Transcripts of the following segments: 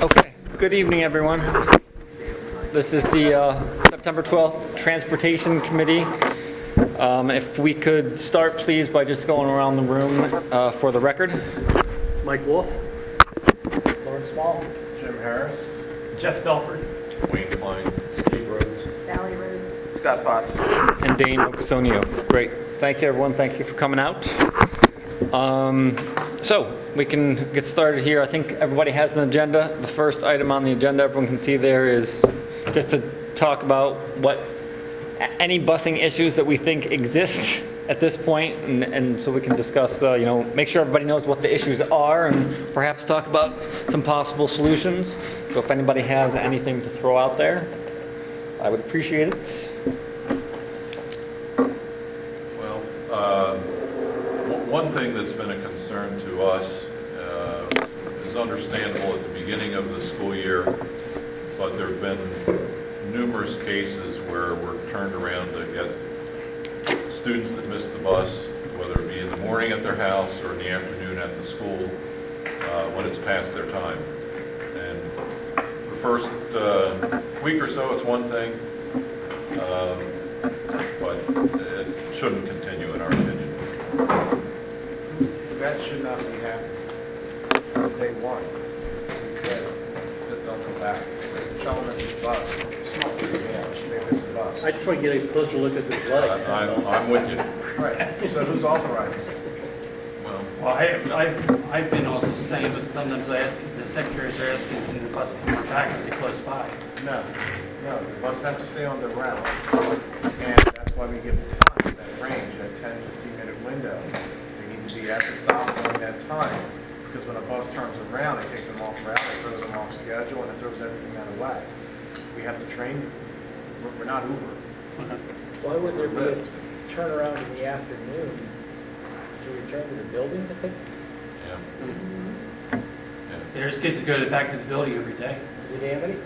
Okay, good evening, everyone. This is the September 12th Transportation Committee. If we could start, please, by just going around the room for the record. Mike Wolf. Lawrence Small. Jim Harris. Jeff Belford. Wayne Klein. Steve Rhodes. Sally Rhodes. Scott Potts. And Dane Ocasonio. Great. Thank you, everyone. Thank you for coming out. So we can get started here. I think everybody has an agenda. The first item on the agenda, everyone can see there, is just to talk about any busing issues that we think exist at this point, and so we can discuss, make sure everybody knows what the issues are and perhaps talk about some possible solutions. So if anybody has anything to throw out there, I would appreciate it. Well, one thing that's been a concern to us is understandable at the beginning of the school year, but there have been numerous cases where we're turned around to get students that miss the bus, whether it be in the morning at their house or in the afternoon at the school, when it's past their time. And the first week or so, it's one thing, but it shouldn't continue in our opinion. That should not be happening. On day one, he said that they'll come back. The child missed the bus. Small, yeah, she may miss the bus. I just want to get a closer look at the athletics. I'm with you. Right, so who's authorizing it? Well, I've been also saying, but sometimes I ask, the secretaries are asking, can the bus come back if they close by? No, the bus have to stay on the route. And that's why we give the time, that range, that 10, 15-minute window. They need to be at the stop during that time. Because when a bus turns around, it takes them off route, it throws them off schedule, and it throws everything out of whack. We have to train, we're not Uber. Why would there be a turnaround in the afternoon to return to the building to pick? yeah. There's kids who go back to the building every day, Is it Amity?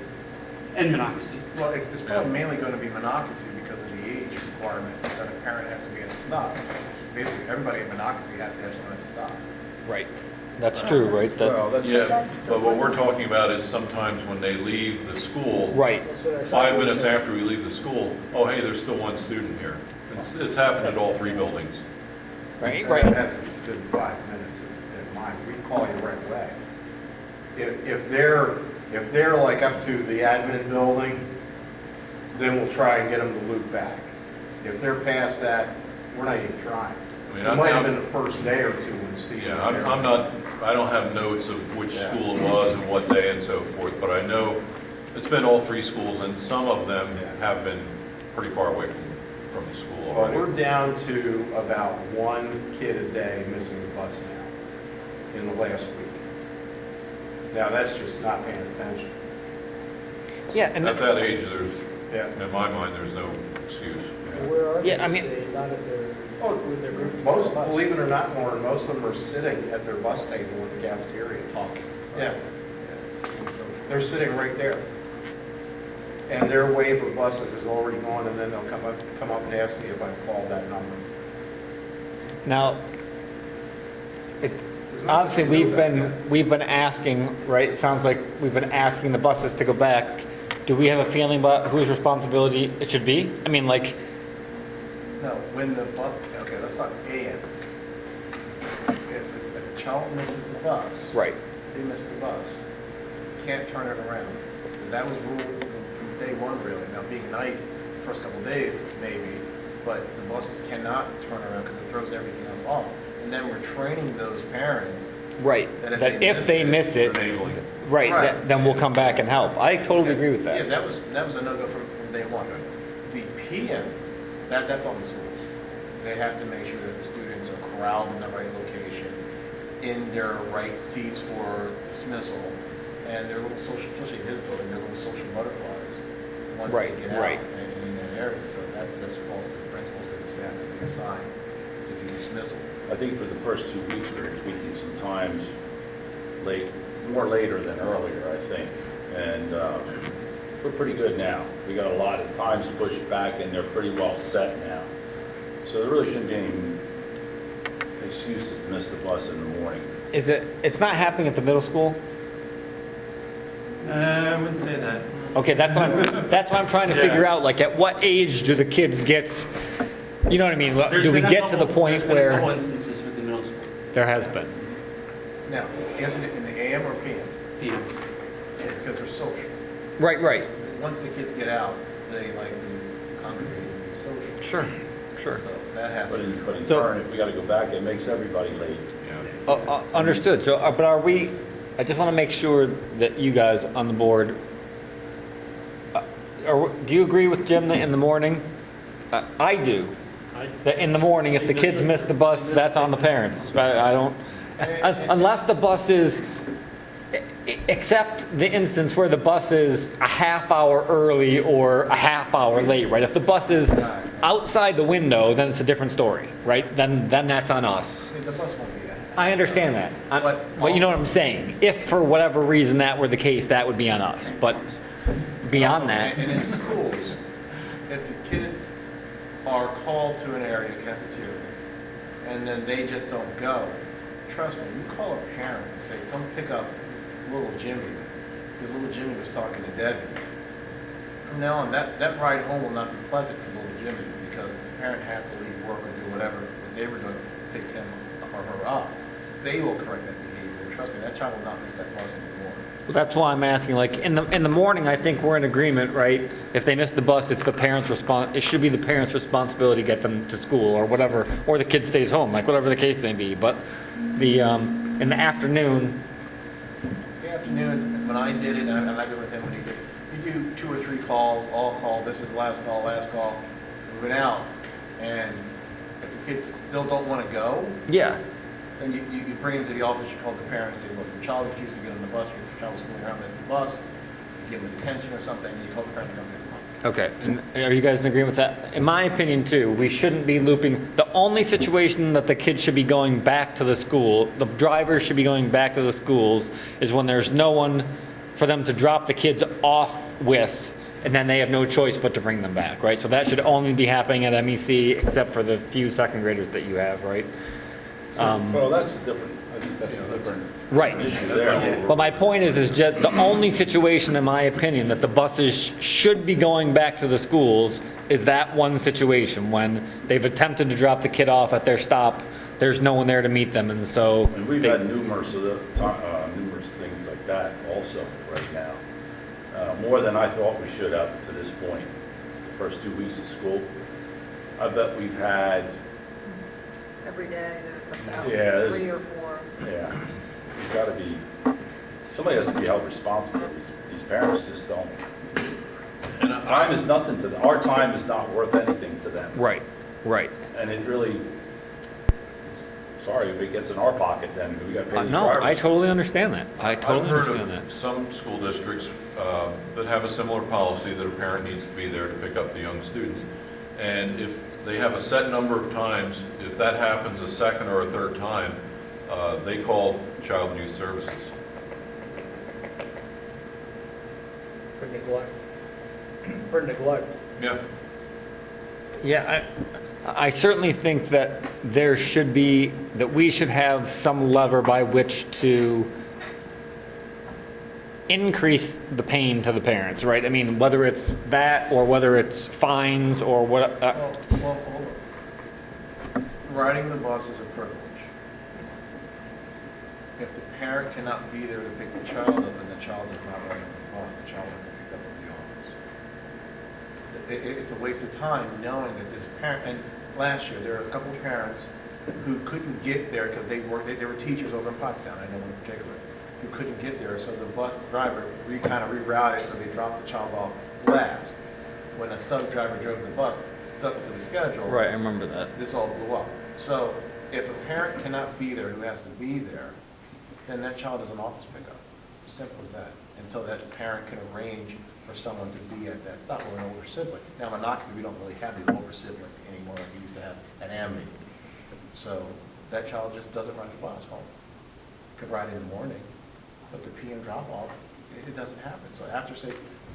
and Monocacy. Well, it's probably mainly going to be Monocacy because of the age requirement that a parent has to be at the stop. Basically, everybody in Monocacy has to have someone at the stop. Right. That's true, right? Yeah, but what we're talking about is sometimes when they leave the school. Right. 5 minutes after we leave the school, oh, hey, there's still one student here. It's happened at all three buildings. Right. That's a good 5 minutes in mind. We call you right away. If they're like up to the admin building, then we'll try and get them to loop back. If they're past that, we're not even trying. I mean, It might have been the first day or two when Steve was Yeah, there. I don't have notes of which school it was and what day and so forth, but I know it's been all three schools, and some of them have been pretty far away from the school Well, already. we're down to about one kid a day missing the bus now in the last week. Now, that's just not paying attention. Yeah, and At that age, Yeah. in my mind, there's no excuse. Where are they? Yeah, I mean- They not at their, Oh, with their group? believe it or not, Warren, most of them are sitting at their bus table in the cafeteria talking. Yeah. So they're sitting right there. And their wave of buses is already gone, and then they'll come up and ask me if I've called that number. now, obviously we've been asking, right? It sounds like we've been asking the buses to go back. Do we have a feeling about whose responsibility it should be? I mean, like, No, when the bus, okay, let's talk AM. If a child misses the bus, right. they miss the bus, you can't turn it around. And that was ruled from day one, really. Now, being nice, the first couple of days, maybe, but the buses cannot turn around because it throws everything else off. And then we're training those parents Right. that if they miss it, Enabling. right, Right. then we'll come back and help. I totally agree with Yeah, that. that was a no-go from day one. The PM, that's on the schools. They have to make sure that the students are corralled in the right location, in their right seats for dismissal, and they're little social, especially in his building, they're little social butterflies once Right, they get out right. in that area. So that's false to the principals that the staff that they assign to do dismissal. I think for the first 2 weeks, we were tweaking some times more later than earlier, I think. And we're pretty good now. We got a lot of times pushed back, and they're pretty well set now. So there really shouldn't be any excuses to miss the bus in the morning. It's not happening at the middle school? I wouldn't say that. Okay, that's what I'm trying to figure out, like, at what age do the kids get, you know what I mean? Do we get to the point There's been a couple where instances with the middle school. there has been? Now, isn't it in the AM or PM? PM. Yeah, because they're social. Right. Once the kids get out, they like to congregate and be social. Sure. So that has But to. in So- turn, if we gotta go back, it makes everybody late. Yeah. Understood. So, but are we, I just want to make sure that you guys on the board, do you agree with Jim that in the morning? I do. That in the morning, if the kids miss the bus, that's on the parents. I don't, unless the bus is, except the instance where the bus is a half hour early or a half hour late, right? If the bus is outside the window, then it's a different story, right? Then that's on us. The bus won't be that. I understand that. But you know what I'm saying? If for whatever reason that were the case, that would be on us. But beyond that, And in schools, if the kids are called to an area, cafeteria, and then they just don't go, trust me, you call a parent and say, come pick up little Jimmy, because little Jimmy was talking to Debbie. From now on, that ride home will not be pleasant for little Jimmy, because the parent had to leave work or do whatever they were doing to pick him or her up. They will correct that behavior. Trust me, that child will not miss that bus anymore. that's why I'm asking. Like in the morning, I think we're in agreement, right? If they miss the bus, it's the parents' It should be the parents' responsibility to get them to school or whatever, or the kid stays home, like whatever the case may be. But the in the afternoon, The afternoons, when I did it, and I did with him when he did, you do 2 or 3 calls, all call, this is last call, moving out. And if the kids still don't want to go, yeah. then you bring them to the office, you call the parent and say, look, your child refused to get on the bus, your child was fooling around, missed the bus, you give them a detention or something, and you call the parent and come pick them up. Okay, and are you guys in agreement with that? In my opinion, too, we shouldn't be looping. The only situation that the kids should be going back to the school, the drivers should be going back to the schools, is when there's no one for them to drop the kids off with, and then they have no choice but to bring them back, right? So that should only be happening at MEC, except for the few second graders that you have, right? Well, that's a different Right. issue there. But my point is just the only situation, in my opinion, that the buses should be going back to the schools is that one situation when they've attempted to drop the kid off at their stop. There's no one there to meet them, and so And we've had numerous things like that also right now. More than I thought we should up to this point, the first 2 weeks of school. I bet we've had, Every day there's about Yeah, there's- 3 or 4. yeah, there's got to be, somebody has to be held responsible. These parents just don't. And Time is nothing to them. Our time is not worth anything to them. right. And it really, sorry, if it gets in our pocket, then we got to pay the No, drivers. I totally understand that. I totally I've heard understand of that. some school districts that have a similar policy that a parent needs to be there to pick up the young students. And if they have a set number of times, if that happens a second or a third time, they call Child and Youth Services. For neglect. For neglect. Yeah. Yeah, I certainly think that there should be, that we should have some lever by which to increase the pain to the parents, right? I mean, whether it's that or whether it's fines or what. Well, hold on. Riding the bus is a privilege. If the parent cannot be there to pick the child up and the child is not riding the bus, the child will be picked up at the office. It's a waste of time knowing that this parent, and last year, there were a couple of parents who couldn't get there because they were teachers over in Pottstown, I know in particular, who couldn't get there, so the bus driver kind of rerouted, so they dropped the child off last. When a sub driver drove the bus, stuck to the schedule. Right, I remember that. This all blew up. So if a parent cannot be there who has to be there, then that child is an office pickup. Simple as that. Until that parent can arrange for someone to be at that stop, or an older sibling. Now, in Monocacy, we don't really have the older sibling anymore like we used to have at Amity. So that child just doesn't ride the bus home. Could ride in the morning, but the PM drop off, it doesn't happen. So after, say,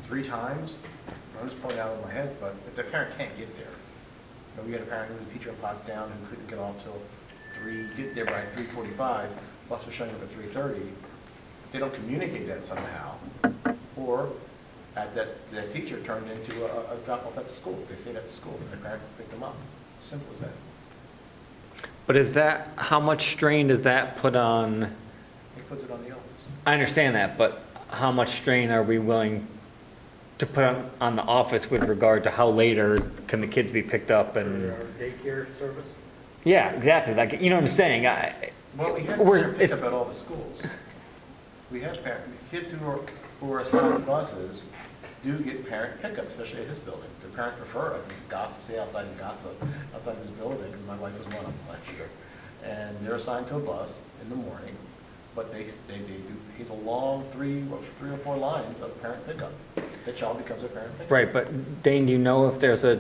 3 times, I'm just pointing out in my head, but if the parent can't get there, we had a parent who was a teacher in Pottstown who couldn't get off till 3, get there by 3:45, bus was showing up at 3:30. If they don't communicate that somehow, or that teacher turned into a drop-off at the school. They stayed at the school, and their parents picked them up. Simple as that. But is that, how much strain does that put on, He puts it on the owners. I understand that, but how much strain are we willing to put on the office with regard to how later can the kids be picked up and? Our daycare service? Yeah, exactly, like, you know what I'm saying? Well, we have We're- parent pickup at all the schools. We have kids who are assigned buses do get parent pickup, especially at his building. Their parents prefer it. I think Gossip, stay outside in Gossip, outside his building, because my wife was one of them last year. And they're assigned to a bus in the morning, but they do, he's a long three or four lines of parent pickup. The child becomes a parent pickup. Right, but Dane, do you know if there's a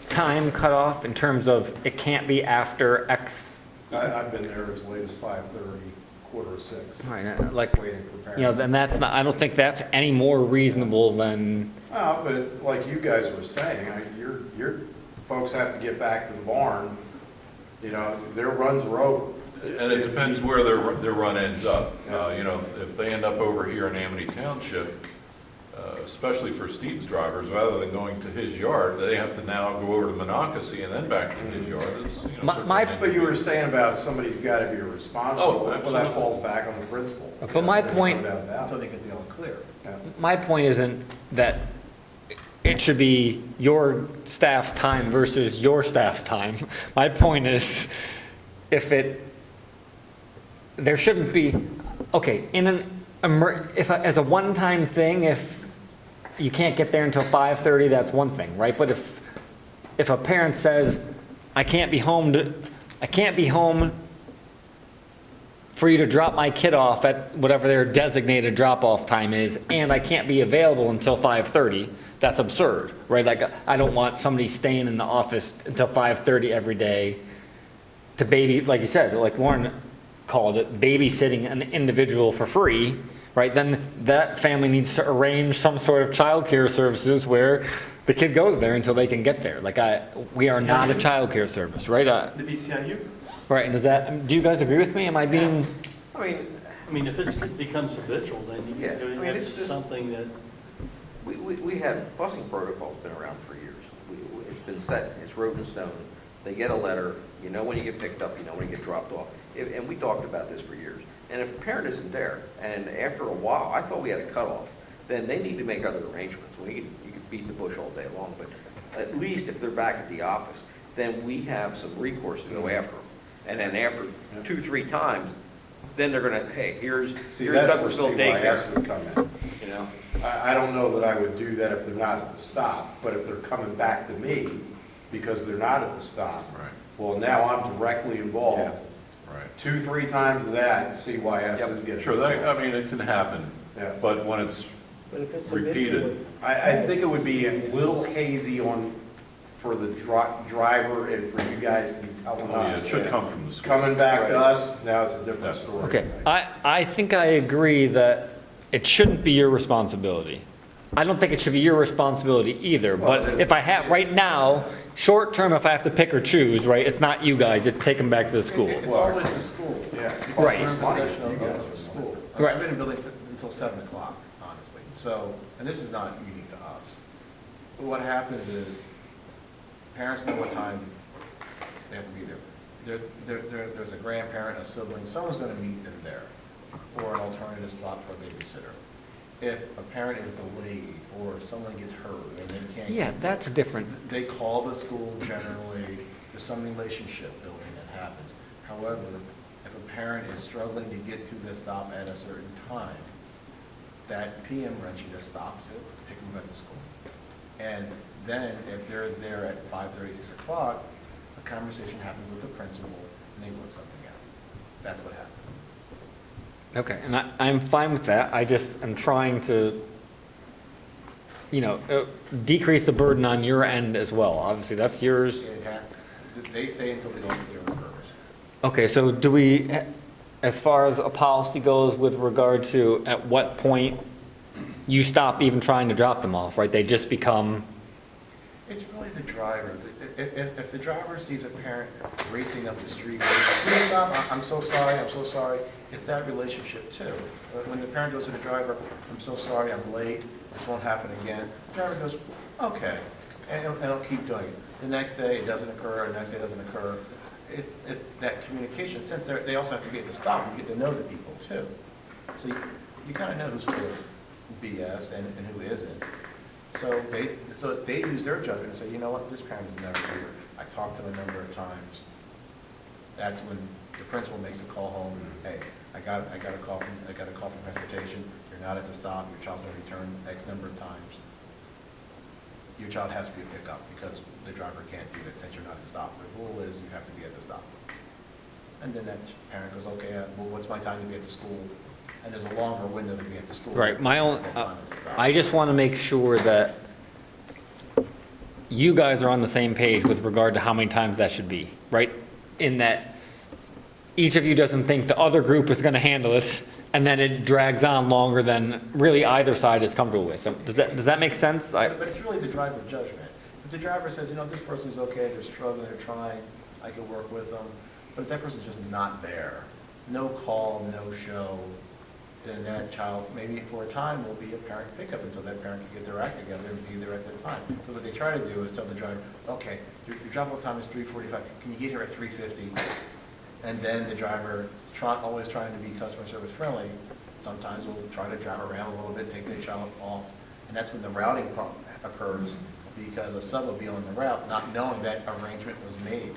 time cutoff in terms of it can't be after X? I've been there as late as 5:30, 5:45, Right, like, waiting for parents. you know, then that's not, I don't think that's any more reasonable than, But like you guys were saying, your folks have to get back to the barn, you know, their runs are over. And it depends where their run ends up. You know, if they end up over here in Amity Township, especially for Steve's drivers, rather than going to his yard, they have to now go over to Monocacy and then back to his yard. It's, you know, But you were saying about somebody's got to be responsible. Oh, Well, that absolutely. falls back on the principal. But my There's no point- doubt about Until it. they get the all clear. Yeah. my point isn't that it should be your staff's time versus your staff's time. My point is, there shouldn't be, okay, as a one-time thing, if you can't get there until 5:30, that's one thing, right? But if a parent says, I can't be home for you to drop my kid off at whatever their designated drop-off time is, and I can't be available until 5:30, that's absurd, right? Like, I don't want somebody staying in the office until 5:30 every day to like you said, like Lauren called it, babysitting an individual for free, right? Then that family needs to arrange some sort of childcare services where the kid goes there until they can get there. Like, we are not a childcare service, right? The BCIU? Right, and do you guys agree with me? Am I being, I mean, if it becomes habitual, then Yeah, I mean, that's it's just- something that, We had, busing protocol's been around for years. It's been set, it's wrote in stone. They get a letter, you know when you get picked up, you know when you get dropped off. And we talked about this for years. And if the parent isn't there, and after a while, I thought we had a cutoff, then they need to make other arrangements. You could beat the bush all day long, but at least if they're back at the office, then we have some recourse to go after them. And then after 2-3 times, then they're gonna, hey, here's See, that's where Douglasville CYS daycare, would come in. you know? I don't know that I would do that if they're not at the stop, but if they're coming back to me because they're not at the stop, Right, well, now I'm directly involved. right. 2-3 times that, CYS is getting. Sure, I mean, it can happen, Yeah. but when it's But if it's repeated, habitual, I think it would be a little hazy for the driver and for you guys to be telling oh, yeah, it us. should that come from the school. Coming back to Right. us, now it's a different Definitely. story. okay, I think I agree that it shouldn't be your responsibility. I don't think it should be your responsibility either, but if I have, right now, short term, if I have to pick or choose, right, it's not you guys, it's take them back to the school. It's always the school. Yeah. Right. We're in possession of the school. Right. I've been in buildings until 7 o'clock, honestly. So, and this is not unique to us. But what happens is, parents know what time they have to be there. There's a grandparent, a sibling, someone's gonna meet them there, or an alternative slot for a babysitter. If a parent is delayed, or someone gets hurt and they can't. Yeah, that's different. They call the school generally, there's some relationship building that happens. However, if a parent is struggling to get to the stop at a certain time, that PM runs you to stop to pick them up at the school. And then if they're there at 5:30, 6 o'clock, a conversation happens with the principal and they work something out. That's what happens. Okay, and I'm fine with that. I just am trying to, decrease the burden on your end as well. Obviously, that's yours. They stay until the all clear occurs. Okay, so do we, as far as a policy goes with regard to at what point you stop even trying to drop them off, right? They just become, It's really the driver. If the driver sees a parent racing up the street, "Please stop, I'm so sorry, it's that relationship too. When the parent goes to the driver, I'm so sorry, I'm late, this won't happen again, the driver goes, okay, and it'll keep doing it. The next day it doesn't occur, the next day it doesn't occur. It's that communication, since they also have to be at the stop, you get to know the people too. So you kind of know who's for BS and who isn't. So they use their judgment and say, you know what, this parent is never here. I talked to him a number of times. That's when the principal makes a call home. Hey, I got a call from transportation. You're not at the stop. Your child will return X number of times. Your child has to be a pickup because the driver can't do it since you're not at the stop. The rule is you have to be at the stop. And then that parent goes, okay, well, what's my time to be at the school? And there's a longer window to be at the school. Right, I I just want to make sure that you guys are on the same page with regard to how many times that should be, right? In that each of you doesn't think the other group is going to handle it, and then it drags on longer than really either side is comfortable with. Does that make sense? But it's really the driver judgment. If the driver says, you know, this person's okay, they're struggling, they're trying, I can work with them, but if that person's just not there, no call, no show, then that child, maybe for a time, will be a parent pickup until that parent can get their act together and be there at their time. So what they try to do is tell the driver, okay, your drop-off time is 3:45, can you get here at 3:50? And then the driver, always trying to be customer service friendly, sometimes will try to drive around a little bit, take their child off, and that's when the routing problem occurs, because a sub will be on the route, not knowing that arrangement was made.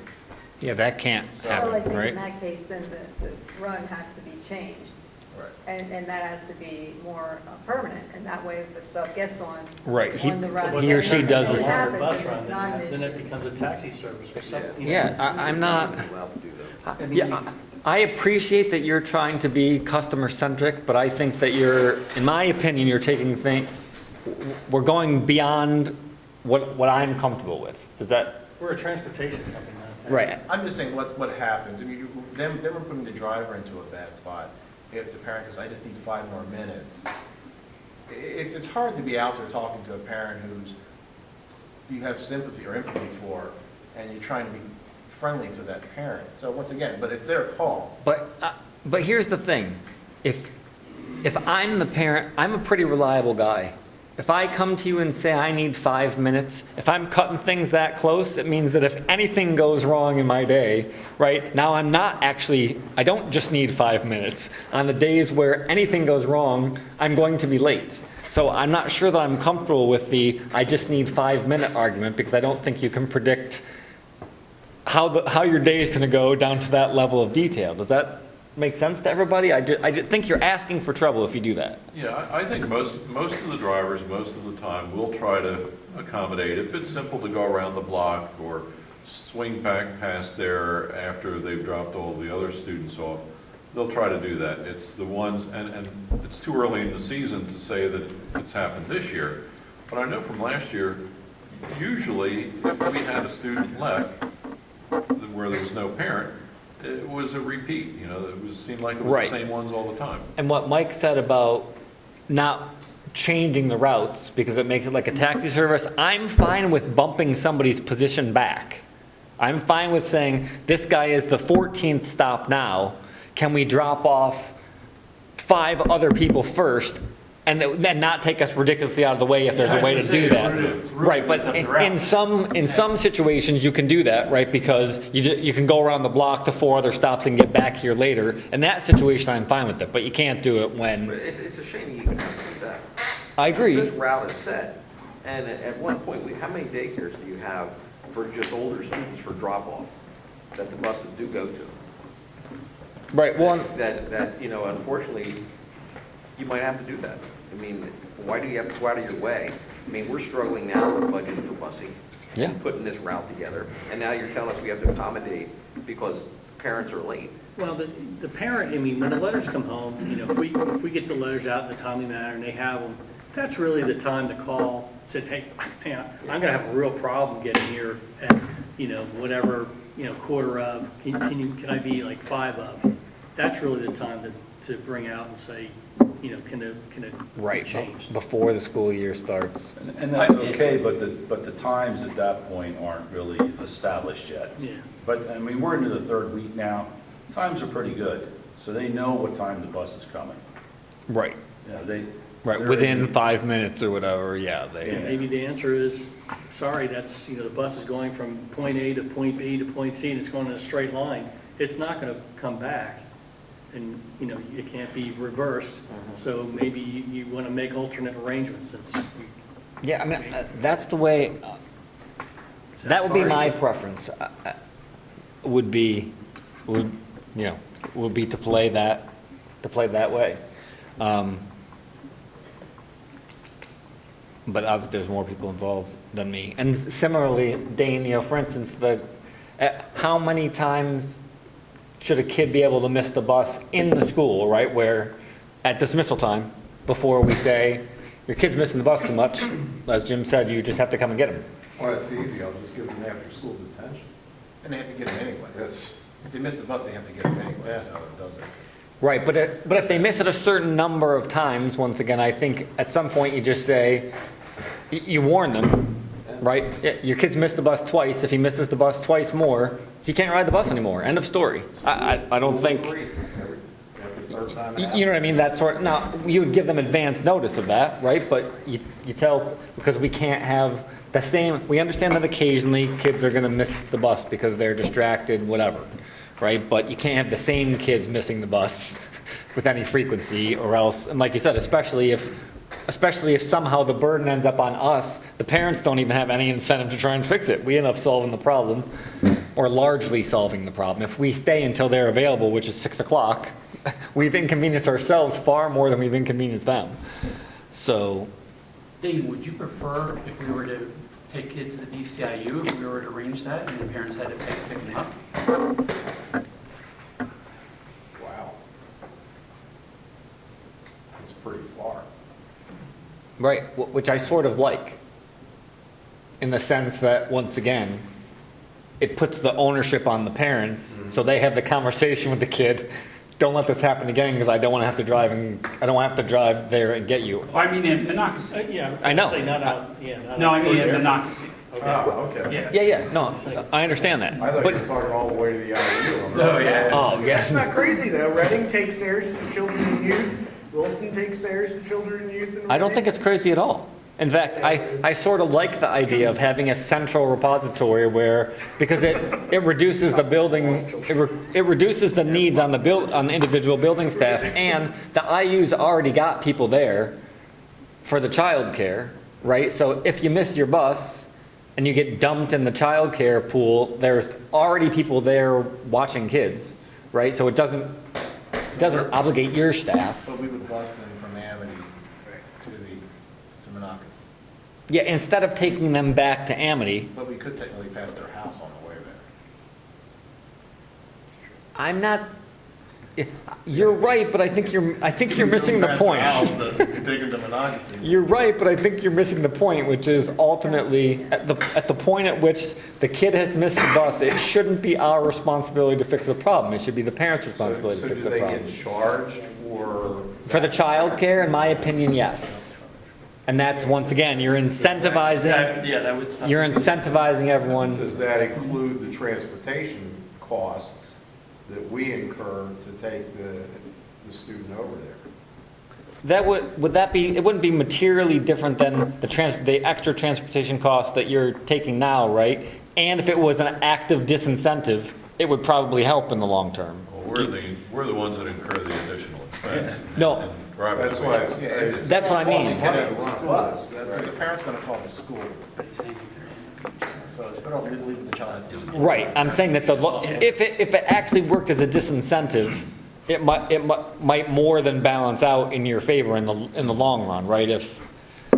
Yeah, that can't Well, I happen, think in right? that case, then the run has to be changed. Right. And that has to be more permanent, and that way if the sub gets on. Right, On the run. he or she does It this. happens, Bus and run, it's not an then it issue. becomes a taxi service or something. you know. Yeah, I'm not, Allowed to do that. yeah, I appreciate that you're trying to be customer centric, but I think that in my opinion, you're taking we're going beyond what I'm comfortable with. Does that, We're a transportation company now. right? I'm just saying what happens. I mean, them we're putting the driver into a bad spot. If the parent goes, I just need 5 more minutes. It's hard to be out there talking to a parent who's you have sympathy or empathy for, and you're trying to be friendly to that parent. So once again, but it's their call. But here's the thing. If I'm the parent, I'm a pretty reliable guy. If I come to you and say I need 5 minutes, if I'm cutting things that close, it means that if anything goes wrong in my day, right, now I don't just need 5 minutes. On the days where anything goes wrong, I'm going to be late. So I'm not sure that I'm comfortable with the I just need 5 minute argument, because I don't think you can predict how your day is going to go down to that level of detail. Does that make sense to everybody? I just think you're asking for trouble if you do that. Yeah, I think most of the drivers, most of the time, will try to accommodate. If it's simple to go around the block or swing back past there after they've dropped all the other students off, they'll try to do that. It's the ones, and it's too early in the season to say that it's happened this year. But I know from last year, usually if we had a student left where there was no parent, it was a repeat. You know, seemed like it was Right. the same ones all the time. And what Mike said about not changing the routes because it makes it like a taxi service, I'm fine with bumping somebody's position back. I'm fine with saying, this guy is the 14th stop now. Can we drop off 5 other people first and then not take us ridiculously out of the way if there's a way to do that? Right, but in some situations you can do that, right? Because you can go around the block to 4 other stops and get back here later. In that situation, I'm fine with it, but you can't do it But when. it's a shame you even have to do that. I agree. This route is set, and at one point, how many daycares do you have for just older students for drop-off that the buses do go to? Right, well, That, you know, unfortunately, you might have to do that. I mean, why do you have to go out of your way? I mean, we're struggling now with budgets for busing. Yeah. Putting this route together, and now you're telling us we have to accommodate because parents are late. Well, the parent, I mean, when the letters come home, you know, if we get the letters out in a timely manner and they have them, that's really the time to call, said, hey, man, I'm gonna have a real problem getting here at, you know, whatever, you know, quarter of, can I be like 5 of? That's really the time to to bring out and say, you know, can it be Right, changed? before the school year starts. And that's okay, but the times at that point aren't really established yet. Yeah. But, I mean, we're into the third week now, times are pretty good, so they know what time the bus is coming. Right. You know, they. Right, they're- within 5 minutes or whatever, yeah, And they, maybe the answer is, sorry, that's, you know, the bus is going from point A to point B to point C, and it's going in a straight line. It's not going to come back, and, you know, it can't be reversed. So maybe you want to make alternate arrangements since you. yeah, I mean, that's the way, that would be my preference, would be, would to play that way. But obviously, there's more people involved than me. And similarly, Dane, you know, for instance, how many times should a kid be able to miss the bus in the school, right? Where at dismissal time, before we say, your kid's missing the bus too much, as Jim said, you just have to come and get him. Well, it's easy, I'll just give them after-school detention. And they have to get them anyway. That's, If they miss the bus, they have to get them anyway, so it doesn't. Right, but if they miss it a certain number of times, once again, I think at some point you just say, you warn them, right? Yeah, your kid's missed the bus twice. If he misses the bus twice more, he can't ride the bus anymore. End of story. I don't think, third time you know what I mean? That sort. Now you would give them advance notice of that, right? But you tell, because we can't have the same. We understand that occasionally kids are going to miss the bus because they're distracted, whatever, right? But you can't have the same kids missing the bus with any frequency, or else. And like you said, especially if somehow the burden ends up on us, the parents don't even have any incentive to try and fix it. We end up solving the problem, or largely solving the problem. If we stay until they're available, which is 6 o'clock, we've inconvenienced ourselves far more than we've inconvenienced them. So, Dave, would you prefer if we were to take kids to the BCIU, if we were to arrange that, and the parents had to pick them up? Wow. It's pretty far. right, which I sort of like, in the sense that, once again, it puts the ownership on the parents, so they have the conversation with the kid. Don't let this happen again, because I don't want to have to drive there and get you. Oh, I mean in Monocacy. Yeah. I know. Say not out, yeah. not No, I out mean towards in there. Monocacy. Oh, okay. Yeah. Yeah, no, I understand that. I thought But, you were talking all the way to the IU. Oh, yeah. oh, That's yeah, not crazy though. Reading takes theirs to children and youth. Wilson takes theirs to children and youth. I don't think it's crazy at all. In fact, I sort of like the idea of having a central repository where, because it reduces the building, it reduces the needs on the individual building staff, and the IU's already got people there for the child care, right? So if you miss your bus and you get dumped in the child care pool, there's already people there watching kids, right? So it doesn't obligate your staff. But we would bus them from Amity to Monocacy. Yeah, instead of taking them back to Amity, But we could technically pass their house on the way there. I'm not. You're right, but I think you're missing the point. Take them to Monocacy. You're right, but I think you're missing the point, which is ultimately at the point at which the kid has missed the bus, it shouldn't be our responsibility to fix the problem. It should be the parent's responsibility So to do fix the they problem. get charged for? For the child care, in my opinion, yes. And that's, once again, you're incentivizing That would stop. everyone. Does that include the transportation costs that we incur to take the student over there? That would that be? It wouldn't be materially different than the extra transportation costs that you're taking now, right? And if it was an active disincentive, it would probably help in the long term. Well, we're the ones that incur the additional expense. No, Driving That's the why. bus. That's what I mean. It's money to the bus. The parent's gonna call the school, so it's better off leaving the child at the school. right. I'm saying that if it actually worked as a disincentive, it might more than balance out in your favor in the long run, right? If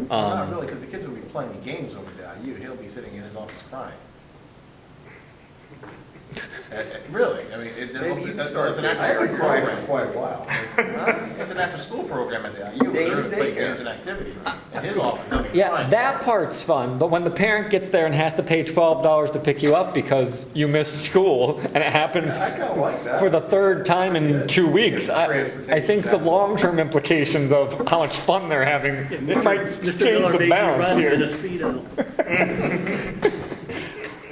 Not really, because the kids will be playing the games over the IU. He'll be sitting in his office crying. Really, I mean, Maybe you can that's start an there. I haven't cried program. for quite a while. It's an after-school program at the IU, where Dave's they play daycare. games and activities. In his office, they'll be Yeah, fine. that part's fun, but when the parent gets there and has to pay $12 to pick you up because you missed school, and it happens I kind of like that. for the third time in 2 weeks, I think the long-term implications of how much fun they're having, it might Mr. change Miller the made you balance run in a here. Speedo.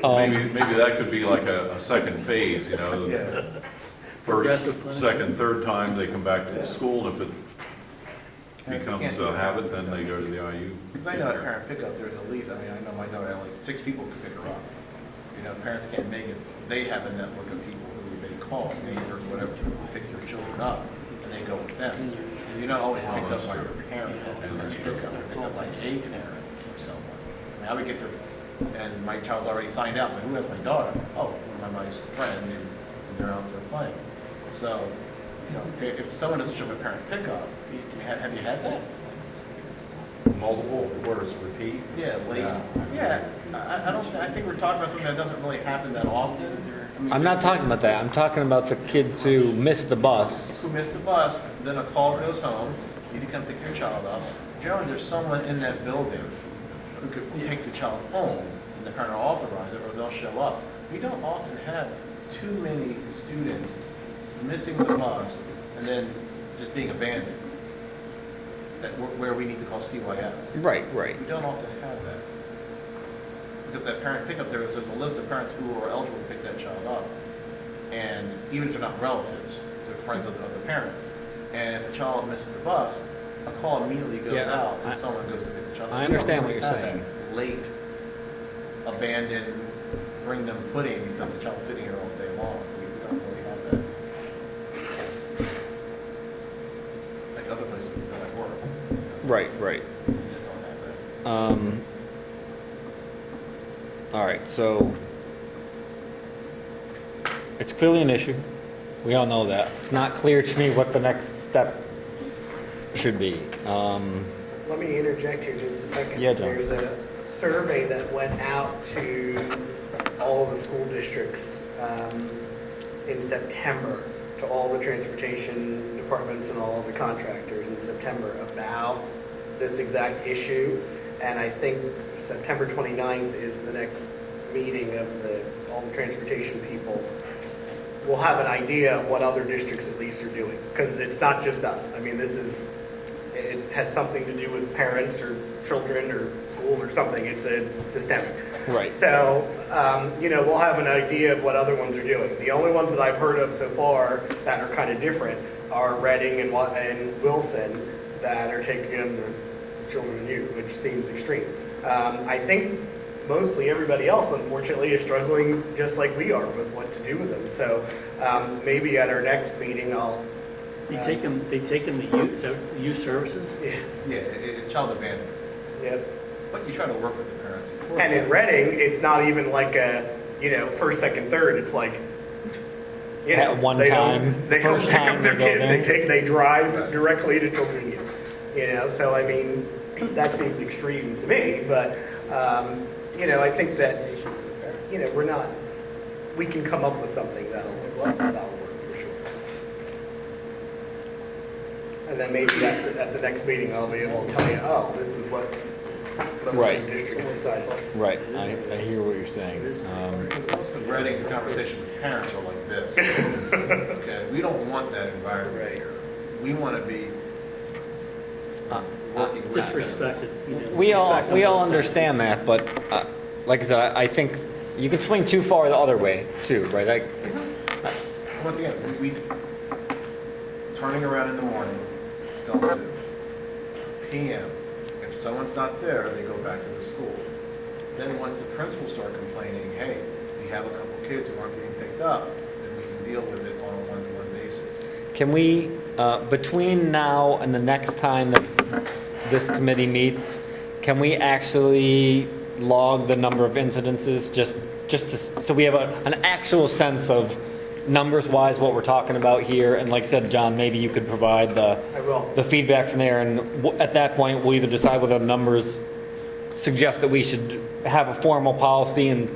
Maybe that could be like a second phase, you know? Yeah. First, Progressive punishment. second, third time they come back to the school, and if it Parents can't becomes do a that. habit, then they go to the IU. Because I know at parent pickup, there's at least, I mean, I know my daughter, only 6 people can pick her up. You know, parents can't make it, they have a network of people who they call, neighbors, whatever, to pick your children up, and they go with them. So you're not always picked up by your parent, or your pickup, you're picked up by a parent or someone. I mean, I would get there, and my child's already signed out, like, who has my daughter? Oh, my friend, and they're out there playing. So, you know, if someone doesn't show up at parent pickup, have you had that? Multiple words, repeat. Yeah, late. Yeah, I think we're talking about something that doesn't really happen that often. I mean, I'm not talking about that, I'm talking about the kids who miss the bus. Who missed the bus, then a call goes home, you need to come pick your child up. Generally, there's someone in that building who could take the child home, and the parent will authorize it, or they'll show up. We don't often have too many students missing the bus and then just being abandoned, where we need to call CYS. Right, right. We don't often have that. Because that parent pickup, there's a list of parents who are eligible to pick that child up. And even if they're not relatives, they're friends of the parent. And if the child misses the bus, a call immediately goes Yeah, out and someone goes to pick the child up. I So we don't understand what really you're have saying. that late, abandoned, bring them pudding because the child's sitting here all day long. We don't really have that. Like other places that I work. Right, right. We just don't have that. All right, so it's clearly an issue. We all know that. It's not clear to me what the next step should be. Let me interject here just a second. Yeah, John. There's a survey that went out to all of the school districts in September, to all the transportation departments and all of the contractors in September about this exact issue. And I think September 29th is the next meeting of all the transportation people. We'll have an idea of what other districts at least are doing, because it's not just us. I mean, it has something to do with parents or children or schools or something. It's systemic. Right. So, we'll have an idea of what other ones are doing. The only ones that I've heard of so far that are kind of different are Reading and Wilson, that are taking in the children and youth, which seems extreme. I think mostly everybody else, unfortunately, is struggling just like we are with what to do with them. So maybe at our next meeting, They take them to youth services? Yeah, it's child abandonment. Yep. But you try to work with the parent. And in Reading, it's not even like a, first, second, third. It's like, At one they time, they don't first pick time up their they go kid. there. They drive directly to children and youth. So I mean, that seems extreme to me. But I think that we can come up with something that'll work for sure. And then maybe at the next meeting, I'll be able to tell you, oh, this is what most Right. districts decided. Right, I hear what you're saying. Most of Reading's conversation with parents are like this. Okay, we don't want that environment here. We want to be working with them. Disrespected. We all disrespect on both sides. understand that, but like I said, I think you can swing too far the other way too, right? Once again, we turning around in the morning, don't do. PM, if someone's not there, they go back to the school. Then once the principals start complaining, hey, we have a couple kids who aren't being picked up, then we can deal with it on a one-to-one basis. Can we, between now and the next time that this committee meets, can we actually log the number of incidences so we have an actual sense of numbers-wise what we're talking about here? And like I said, John, maybe you could provide I will. the feedback from there, and at that point, we'll either decide whether the numbers suggest that we should have a formal policy and,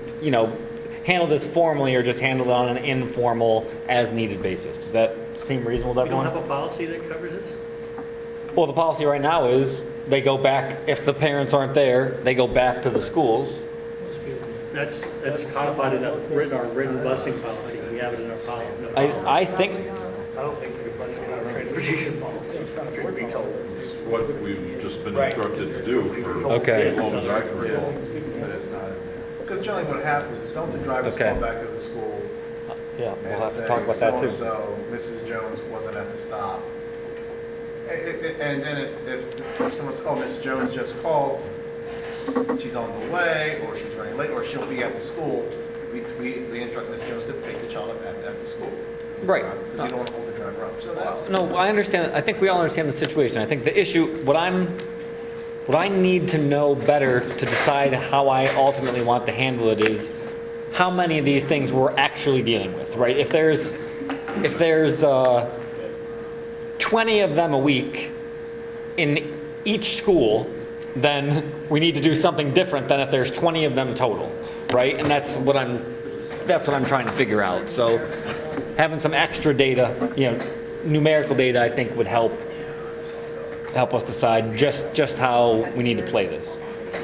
handle this formally or just handle it on an informal, as-needed basis. Does that seem reasonable to We don't everyone? have a policy that covers this? Well, the policy right now is they go back, if the parents aren't there, they go back to the schools. That's codified in our written busing policy. We have it in our policy. I think, I don't think we've much of a transportation policy, truth be told. It's what we've just been Right. instructed to do for Okay. as long as I can Yeah, recall. but it's not in there. Because generally what happens is don't the drivers Okay. call back to the school yeah, we'll and have to say, talk about that too. so-and-so, Mrs. Jones wasn't at the stop. And then if someone's, oh, Mrs. Jones just called, she's on the way, or she's running late, or she'll be at the school, we instruct Mrs. Jones to pick the child up at the school. Right. Because we don't want to hold the driver up. So that's. No, I understand. I think we all understand the situation. I think the issue, what I need to know better to decide how I ultimately want to handle it is how many of these things we're actually dealing with, right? If there's 20 of them a week in each school, then we need to do something different than if there's 20 of them total, right? And that's what I'm trying to figure out. So having some extra data, numerical data, I think would help us decide just how we need to play this.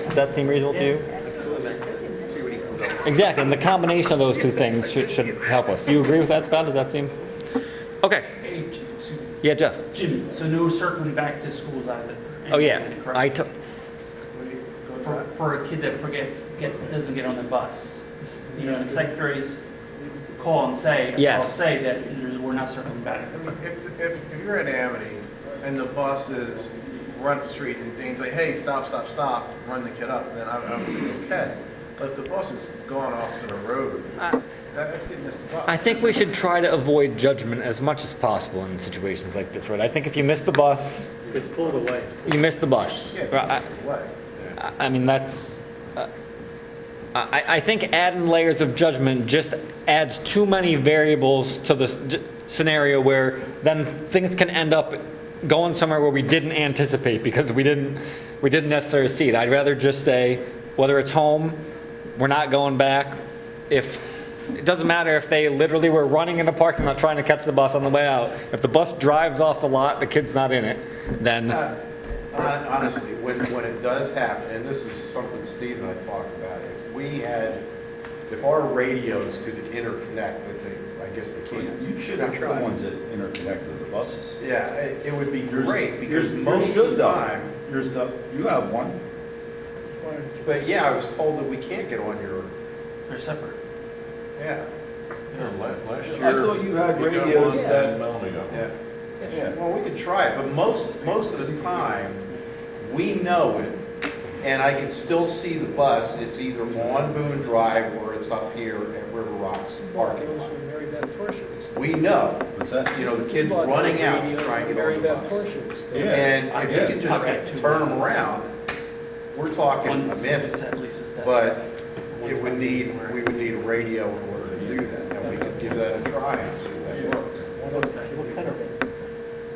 Does that seem reasonable to you? See what he comes up with. Exactly, and the combination of those two things should help us. Do you agree with that, Scott? Does that seem? Okay. Hey, excuse me. Yeah, Jeff. Jimmy, so no circling back to schools either? Oh yeah, Correct? For a kid that doesn't get on the bus, in the second grades, call and say, Yes. I'll say that we're not circling back. If you're at Amity and the bus is run up the street and things like, hey, stop, run the kid up, then I would say, okay. But if the bus is going off to the road, that kid missed the bus. I think we should try to avoid judgment as much as possible in situations like this, right? I think if you miss the bus, It's pulled away. you miss the bus. Yeah, Right? it's away. I mean, that's. I think adding layers of judgment just adds too many variables to this scenario where then things can end up going somewhere where we didn't anticipate because we didn't necessarily see it. I'd rather just say, whether it's home, we're not going back. If it doesn't matter if they literally were running in the parking lot trying to catch the bus on the way out. If the bus drives off the lot, the kid's not in it, then. Honestly, when it does happen, and this is something Steve and I talked about, if our radios could interconnect with I guess they can't. You should have the ones that interconnect with the buses. Yeah, it would be Yours- great because yours most should, of the though. time, You have one. but yeah, I was told that we can't get on your, They're separate. yeah. Last year. I thought you had got radios one that- and Melanie got one. Yeah. Yeah. Well, we could try it, but most of the time, we know it, and I can still see the bus. It's either on Boone Drive or it's up here at River Rocks parking lot. Mary Beth Torsions. We know, What's that? the kid's running out to try and get Mary on the Beth bus. Torsions. Yeah. And if Yeah. you can just turn them around, we're talking a One's minute, at Lisa's desk. but we would need a radio in order to do that, and we could give that a try and see if that works. What kind of,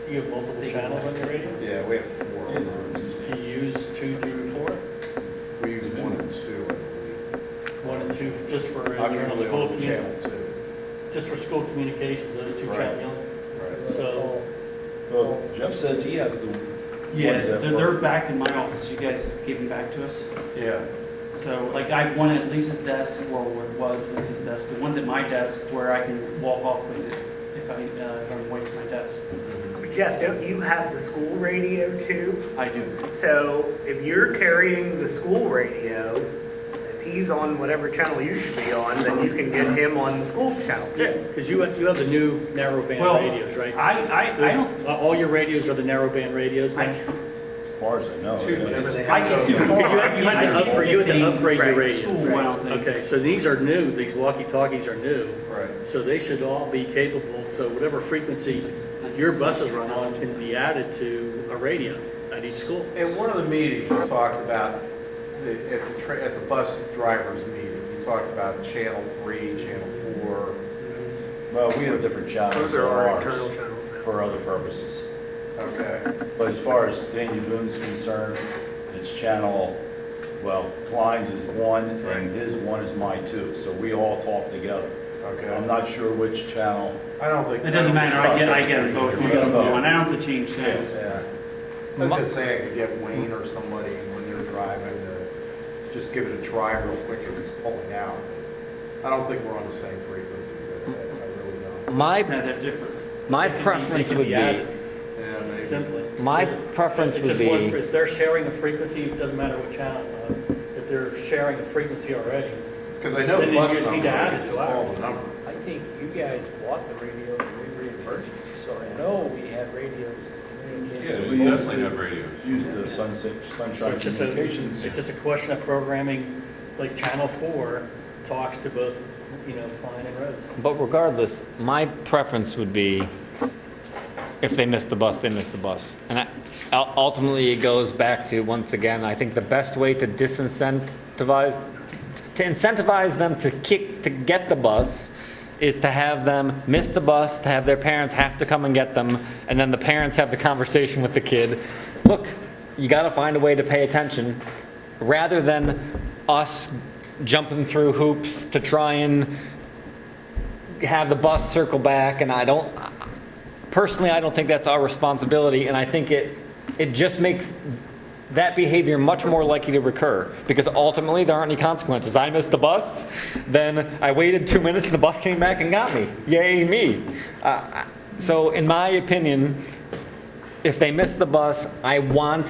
you have multiple channels on your radio? Yeah, we have 4 of those. Do you use 2 through 4? We use 1 and 2, I believe. 1 and 2 just for I'm internal usually school on channel 2. just for school communications, those 2 Right. channels. Right. So, Well, Jeff says he has the Yeah, ones that they're work. back in my office. You guys gave them back to us. Yeah. So, like, I have one at Lisa's desk, or what was Lisa's desk. The one's at my desk where I can walk off with it if I'm away from my desk. Jeff, don't you have the school radio too? I do. So if you're carrying the school radio, if he's on whatever channel you should be on, then you can get him on the school channel yeah, too. because you have the new narrowband Well, radios, right? I don't. All your radios are the narrowband radios now? As far as I know. Whatever they I have. guess you Because you had to upgrade your radios. School, I don't think. Okay, so these are new, these walkie-talkies are new, Right. so they should all be capable, so whatever frequency your buses run on can be added to a radio at each school. In one of the meetings, you talked about, at the bus drivers meeting, you talked about channel 3, channel 4. Well, we have different channels Those are on our ours internal channels now. for other purposes. Okay. But as far as Danny Boone's concerned, it's channel Well, Klein's is one, and his one is my two, so we all talk together. I'm Okay. not sure which channel. I don't think. It doesn't matter, I get them both, You you got guys both. know, and I don't have to change channels. Yeah. I was gonna say I could get Wayne or somebody when they're driving to just give it a try real quick as it's pulling out. I don't think we're on the same frequencies. I really don't. My, No, they're different. my They can preference be would be, added, Yeah, maybe. Simply. my preference It's would just one, be, if they're sharing a frequency, it doesn't matter what channel it's on. If they're sharing a frequency already, Because I know Then the you bus just need number, to add it it's to all ours. the number. I think you guys bought the radio and we reimbursed you, so I know we have radios that communicate. Yeah, we definitely have radios. Use the so Sunshine it's just Communications. it's just a question of programming, like Channel 4 talks to both, Klein and Rhodes. but regardless, my preference would be if they miss the bus, they miss the bus. And ultimately, it goes back to, once again, I think the best way to incentivize them to get the bus is to have them miss the bus, to have their parents have to come and get them, and then the parents have the conversation with the kid. Look, you got to find a way to pay attention, rather than us jumping through hoops to try and have the bus circle back. And I don't think that's our responsibility, and I think it just makes that behavior much more likely to recur, because ultimately there aren't any consequences. I missed the bus, then I waited 2 minutes and the bus came back and got me. Yay me. So in my opinion, if they miss the bus, I want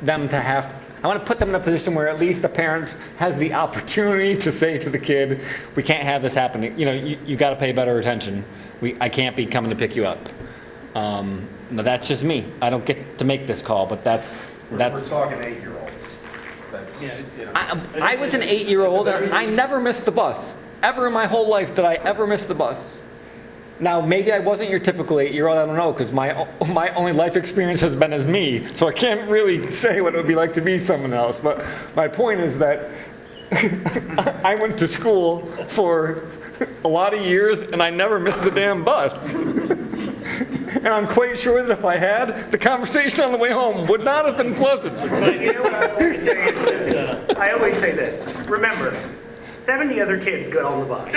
to put them in a position where at least the parent has the opportunity to say to the kid, we can't have this happening. You got to pay better attention. I can't be coming to pick you up. Now that's just me. I don't get to make this call, but that's. We're talking 8-year-olds. That's, I was an 8-year-old, and I never missed the bus. Ever in my whole life did I ever miss the bus. Now, maybe I wasn't your typical 8-year-old, I don't know, because my only life experience has been as me, so I can't really say what it would be like to be someone else. But my point is that I went to school for a lot of years, and I never missed the damn bus. And I'm quite sure that if I had, the conversation on the way home would not have been pleasant. You know what I always say is this. I always say this. Remember, 70 other kids got on the bus.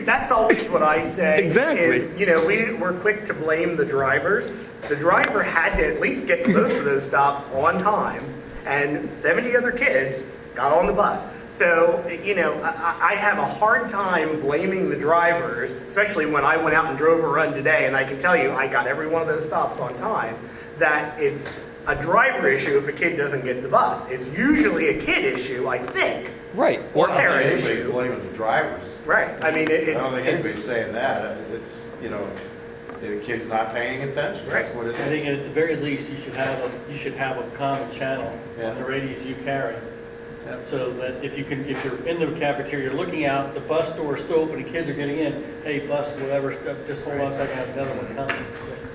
That's always what I say. Exactly. Is, we're quick to blame the drivers. The driver had to at least get to most of those stops on time, and 70 other kids got on the bus. So, I have a hard time blaming the drivers, especially when I went out and drove a run today, and I can tell you I got every one of those stops on time, that it's a driver issue if a kid doesn't get the bus. It's usually a kid issue, I think. Right. Or I don't parent think anybody's issue. blaming the drivers. Right. I mean, I don't think anybody's saying that. It's, the kid's not paying attention. Right. That's what it I think is. at the very least, you should have a common channel Yeah. on the radios you carry. Yeah. So that if you're in the cafeteria, you're looking out, the bus door is still open, and kids are getting in, hey, bus, whatever, just hold on a second, I have another one coming.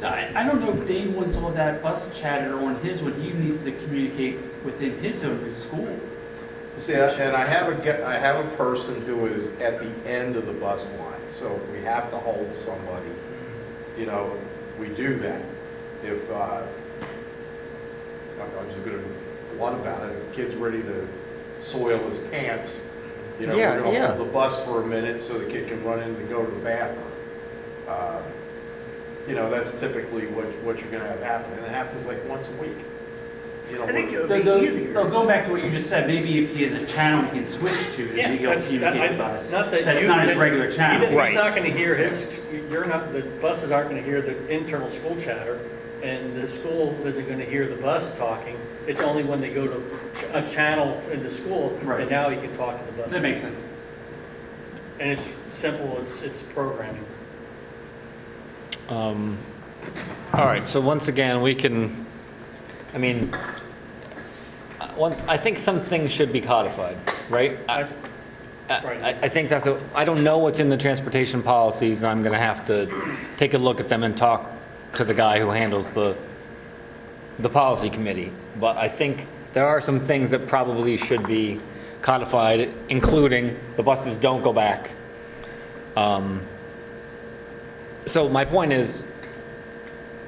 So I don't know if Dave wants all that bus chatter on his one, he needs to communicate within his own school. See, and I have a person who is at the end of the bus line. So if we have to hold somebody, we do that. If, I'm just going to blunt about it, if the kid's ready to soil his pants, we're going to hold the bus for a minute so the kid can run in to go to the bathroom. That's typically what you're going to have happen. And it happens like once a week. I think it would be easier. Going back to what you just said, maybe if he has a channel he can switch to be able to communicate with us. That's not his regular channel. He's not going to hear the buses aren't going to hear the internal school chatter, and the school isn't going to hear the bus talking. It's only when they go to a channel in the school, Right. and now he can talk to the bus. That makes sense. And it's simple, it's programming. All right, so once again, I think some things should be codified, right? I think I don't know what's in the transportation policies, and I'm going to have to take a look at them and talk to the guy who handles the policy committee. But I think there are some things that probably should be codified, including the buses don't go back. So my point is,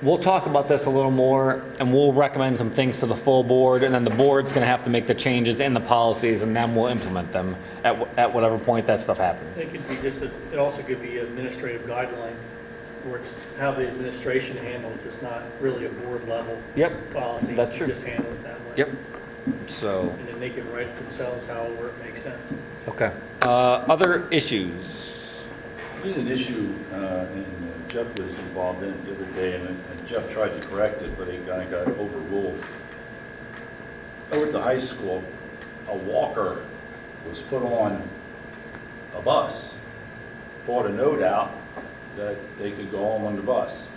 we'll talk about this a little more, and we'll recommend some things to the full board, and then the board's gonna have to make the changes in the policies, and then we'll implement them at whatever point that stuff happens. It could be it also could be an administrative guideline, where it's how the administration handles, it's not really a board level Yep, policy. that's You true. just handle it that way. Yep. So, And then they can write it themselves where it makes sense. okay. Other issues? We had an issue, and Jeff was involved in it the other day, and Jeff tried to correct it, but he kind of got overruled. Over at the high school, a walker was put on a bus, brought a note out that they could go home on the bus.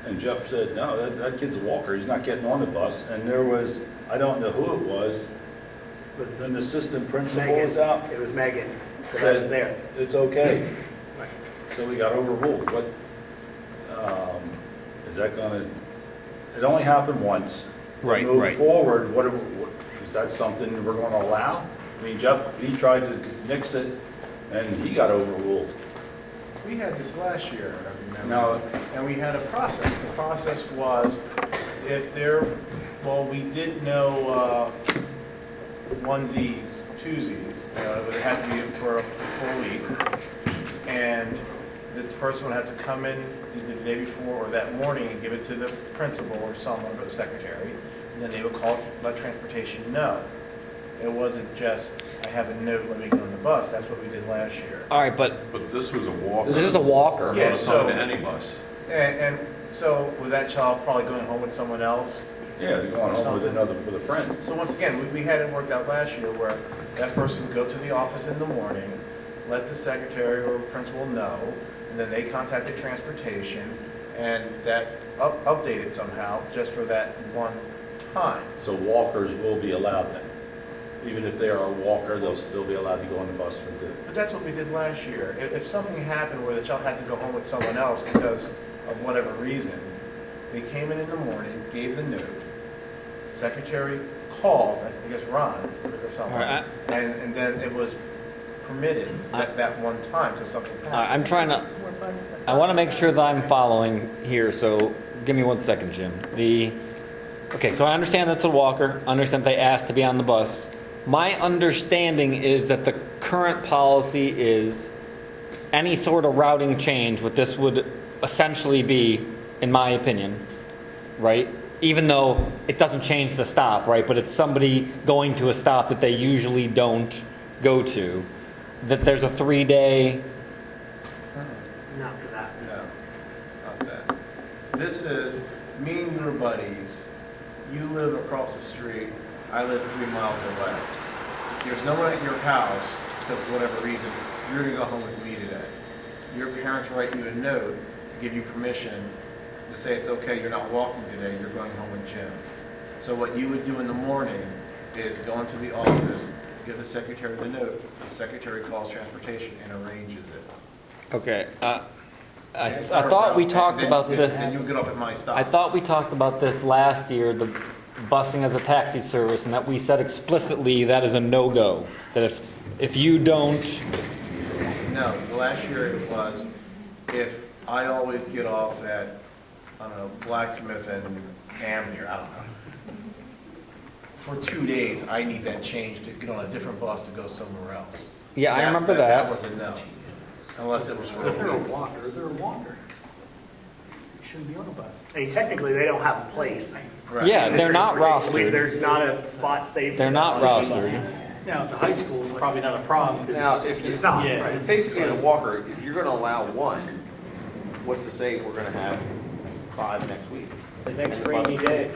And Jeff said, no, that kid's a walker, he's not getting on the bus. And there was, I don't know who it was, an assistant principal was out. It was Megan. So I Said, was there. it's okay. So we got overruled. What, is that gonna, it only happened once. Right, Moving right. forward, what, is that something we're gonna allow? I mean, Jeff, he tried to nix it, and he got overruled. We had this last year, I remember. No. And we had a process. The process was if there, well, we did know onesies, twosies, it would have to be for a full week. And the person would have to come in either the day before or that morning and give it to the principal or someone, or the secretary. And then they would call, let transportation know. It wasn't just, I have a note, let me get on the bus. That's what we did last year. All right, but But this was a walker. this is a walker. Not Yeah, assigned so- to any bus. And so was that child probably going home with someone else? Yeah, they're going home with a friend. So once again, we had it worked out last year where that person would go to the office in the morning, let the secretary or principal know, and then they contacted transportation, and that updated somehow just for that one time. So walkers will be allowed then. Even if they are a walker, they'll still be allowed to go on the bus with the. But that's what we did last year. If something happened where the child had to go home with someone else because of whatever reason, they came in the morning, gave the note, secretary called, I guess Ron or someone, All right, and then it was permitted that one time because something happened. I'm trying to, We're busted. I want to make sure that I'm following here, so give me 1 second, Jim. Okay, so I understand that's a walker, I understand they asked to be on the bus. My understanding is that the current policy is any sort of routing change, what this would essentially be, in my opinion, right? Even though it doesn't change the stop, right? But it's somebody going to a stop that they usually don't go to. That there's a 3-day, Not for that. No, not that. This is me and your buddies. You live across the street. I live 3 miles away. There's no one at your house because of whatever reason. You're going to go home with me today. Your parents write you a note, give you permission to say it's okay, you're not walking today, you're going home with Jim. So what you would do in the morning is go into the office, give the secretary the note, the secretary calls transportation and arranges it. okay. I thought we talked about this. Then you would get off at my stop. I thought we talked about this last year, the busing as a taxi service, and that we said explicitly that is a no-go. That if you don't, No, the last year it was, if I always get off at, I don't know, Blacksmith and Amner, I don't know. For 2 days, I need that change to get on a different bus to go somewhere else. yeah, I remember that. That was a no, unless it was for If they're a a week. walker, they're a walker. You shouldn't be on a bus. I mean, technically, they don't have a place. Correct. Yeah, they're not rostered. There's not a spot saved. They're not rostered. Now, at the high school, it's probably not a problem. 'cause- Now, if you, It's not, Yeah. right. basically as a walker, if you're gonna allow one, what's to say we're gonna have 5 next week? The next rainy day.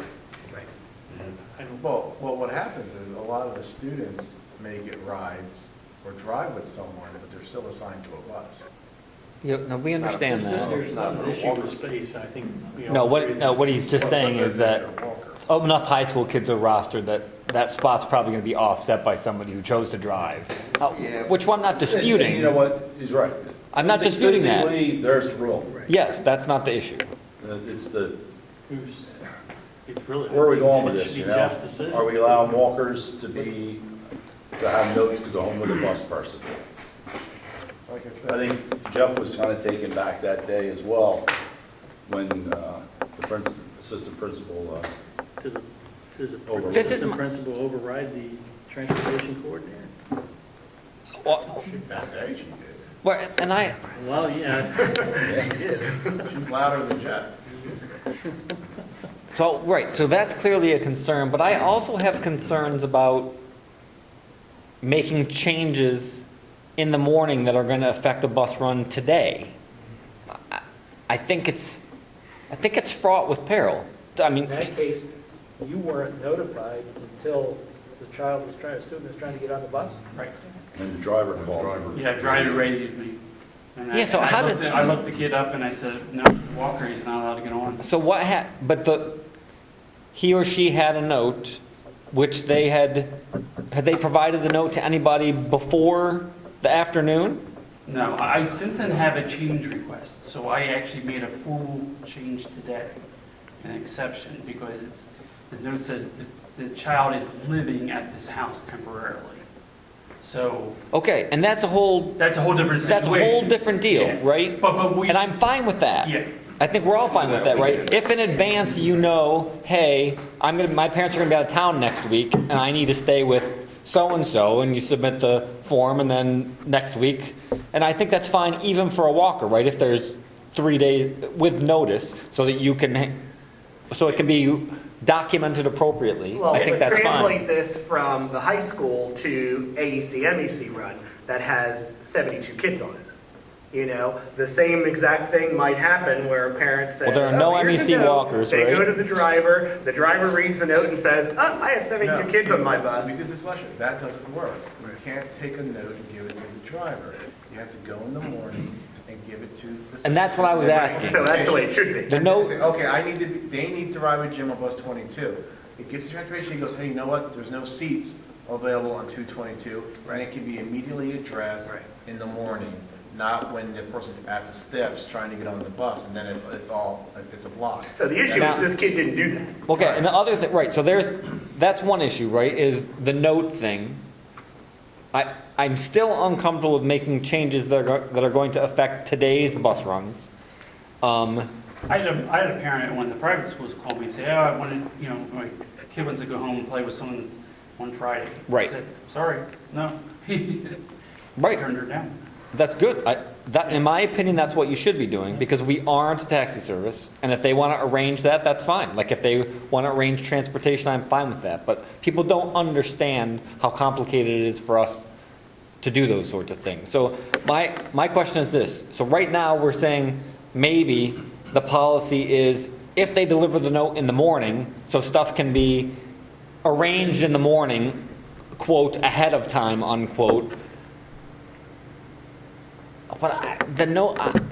Well, what happens is a lot of the students may get rides or drive with someone, but they're still assigned to a bus. Yeah, no, we understand that. There's not an issue with space, I think. No, what he's just saying is that They're a walker. enough high school kids are rostered that spot's probably going to be offset by somebody who chose to drive. Yeah. Which one I'm not And you disputing. know what, he's right. I'm not disputing that. Physically, there's room. Yes, that's not the issue. It's the, Who's, it's really. where are we going with it this, should you be know? Jeff's decision. Are we allowing walkers to have notes to go home with a bus person? Like I said. I think Jeff was kind of taken back that day as well, when assistant principal, Does a This is assistant my- principal override the transportation coordinator? Well, That day she did. well, and I, Well, yeah. She's louder than Jeff. so, right, so that's clearly a concern, but I also have concerns about making changes in the morning that are going to affect the bus run today. I think it's fraught with peril. I In mean, that case, you weren't notified until the student was trying to get on the bus? Right. and the driver called. Yeah, driver rated me. And Yeah, so how did- I looked the kid up and I said, no, Walker, he's not allowed to get on. so he or she had a note, which had they provided the note to anybody before the afternoon? No, I since then have a change request, so I actually made a full change today, an exception, because the note says the child is living at this house temporarily. So Okay, and that's a whole different situation. That's a whole different deal, Yeah. right? But we. And I'm fine with that. Yeah. I think we're all fine with that, right? If in advance you know, hey, my parents are gonna be out of town next week, and I need to stay with so and so, and you submit the form, and then next week, and I think that's fine even for a walker, right? If there's 3 days with notice, so that so it can be documented appropriately. Well, I think but that's translate fine. this from the high school to AEC, MEC run that has 72 kids on it. You know, the same exact thing might happen where a parent says, Well, there are no here's the MEC note." walkers, They go right? to the driver reads the note and says, oh, I have 72 No, kids see, on my bus. We did this last year. That doesn't work. You can't take a note and give it to the driver. You have to go in the morning and give it to the. And that's what I was asking. So that's the way it should be. The note, Say, okay, Dane needs to ride with Jim on bus 22. It gets to transportation, he goes, hey, you know what? There's no seats available on 222. And it can be immediately addressed in the morning, not when the person's at the steps trying to get on the bus, and then it's a block. So the issue Now- is this kid didn't do that. okay, and the other thing, right, so that's one issue, right, is the note thing. I'm still uncomfortable with making changes that are going to affect today's bus runs. I had a parent at one of the private schools call me and say, oh, I wanted, my kid wants to go home and play with someone on Friday. Right. I said, sorry, no. Right. Turned her down. That's good. In my opinion, that's what you should be doing, because we aren't a taxi service, and if they want to arrange that, that's fine. Like, if they want to arrange transportation, I'm fine with that. But people don't understand how complicated it is for us to do those sorts of things. So my question is this. So right now, we're saying maybe the policy is if they deliver the note in the morning, so stuff can be arranged in the morning, quote, ahead of time, unquote. But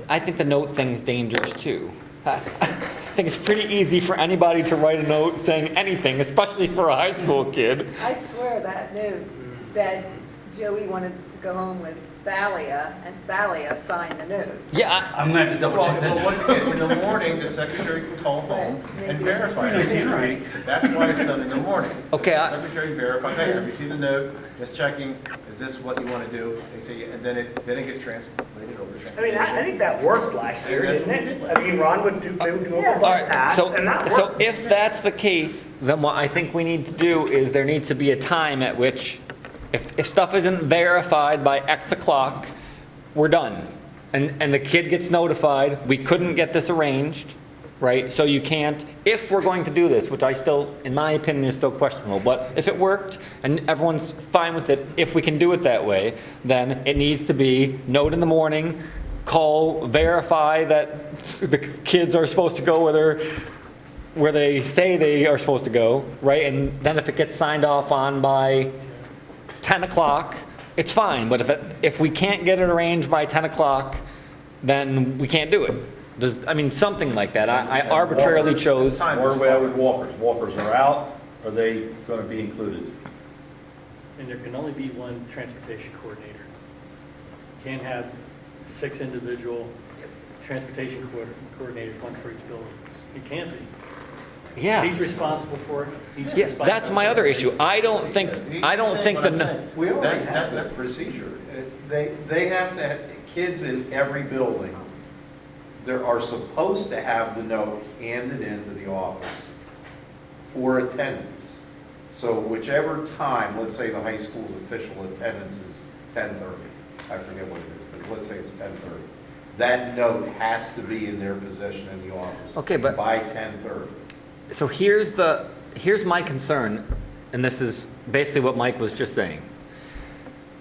I think the note thing's dangerous too. I think it's pretty easy for anybody to write a note saying anything, especially for a high school kid. I swear that note said Joey wanted to go home with Thalia, and Thalia signed the note. Yeah, I'm going to have to double check Well, that. once again, in the morning, the secretary can call home and verify it. That's why it's done in the morning. Okay, The secretary verifies, hey, have you seen the note? Just checking, is this what you want to do? They say, yeah, and then it gets translated over to I mean, I think that worked last year, didn't it? I mean, Ron would do a Yeah. all bus right. pass, and that So worked. if that's the case, then what I think we need to do is there needs to be a time at which, if stuff isn't verified by X o'clock, we're done. And the kid gets notified, we couldn't get this arranged, right? So you can't, if we're going to do this, which I still, in my opinion, is still questionable, but if it worked and everyone's fine with it, if we can do it that way, then it needs to be note in the morning, call, verify that the kids are supposed to go where they say they are supposed to go, right? And then if it gets signed off on by 10 o'clock, it's fine. But if we can't get it arranged by 10 o'clock, then we can't do it. Something like that. I arbitrarily chose. What about with walkers? Walkers are out, are they going to be included? And there can only be one transportation coordinator. Can't have 6 individual transportation coordinators, one for each building. It can't be. Yeah. He's responsible for it. He's Yeah, responsible that's my for other it. issue. I don't think the. We already That- have that that's- procedure. They have to have kids in every building are supposed to have the note handed into the office for attendance. So whichever time, let's say the high school's official attendance is 10:30, I forget what it is, but let's say it's 10:30. That note has to be in their possession in the office Okay, but- by 10:30. So here's my concern, and this is basically what Mike was just saying.